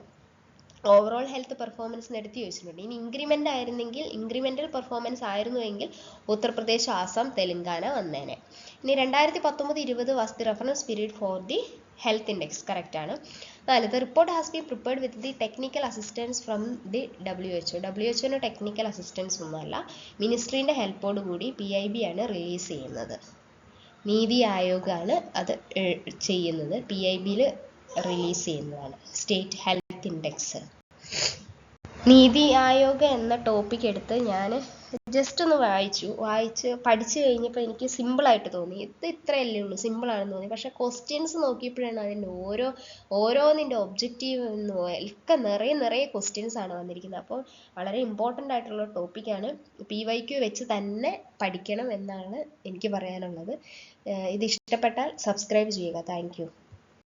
ഓവറോൾ ഹെൽത്ത് പെർഫോമൻസ് എടുത്ത് ചോദിച്ചിട്ടുണ്ട്. ഇനി ഇൻക്രിമെൻ്റ് ആയിരുന്നെങ്കിൽ, ഇൻക്രിമെൻ്റൽ പെർഫോമൻസ് ആയിരുന്നുവെങ്കിൽ ഉത്തർപ്രദേശ്, ആസാം, തെലുങ്കാന വന്നേനെ. ഇനി 2019-20 was the reference period for the health index. കറക്റ്റാണ്. 4, the report has been prepared with the technical assistance from the WHO. WHO technical assistance ഒന്നുമല്ല, മിനിസ്ട്രീൻ്റെ ഹെൽപ്പോട് കൂടി PIB ആണ് റിലീസ് ചെയ്യുന്നത്. നീതി ആയോഗാണ് അത് ചെയ്യുന്നത്, PIBയിൽ റിലീസ് ചെയ്യുന്നതാണ് state health index. NITI Aayog എന്ന ടോപ്പിക് എടുത്ത് ഞാൻ ജസ്റ്റ് ഒന്ന് വായിച്ച് പഠിച്ചു കഴിഞ്ഞപ്പോൾ എനിക്ക് സിമ്പിളായിട്ട് തോന്നി. ഇത് ഇത്രയല്ലേ ഉള്ളൂ, സിമ്പിളാണെന്ന് തോന്നി. പക്ഷേ ക്വസ്റ്റ്യൻസ് നോക്കിയപ്പോഴാണ് അതിൻ്റെ ഓരോന്നിൻ്റെ ഒബ്ജക്റ്റീവ് ഒക്കെ നിറയെ ക്വസ്റ്റ്യൻസ് ആണ് വന്നിരിക്കുന്നത്. അപ്പോൾ വളരെ ഇമ്പോർട്ടൻ്റ് ആയിട്ടുള്ള ടോപ്പിക്കാണ്. PYQ വെച്ച് തന്നെ പഠിക്കണം എന്നാണ് എനിക്ക് പറയാനുള്ളത്. ഇത് ഇഷ്ടപ്പെട്ടാൽ സബ്സ്ക്രൈബ് ചെയ്യുക. Thank you.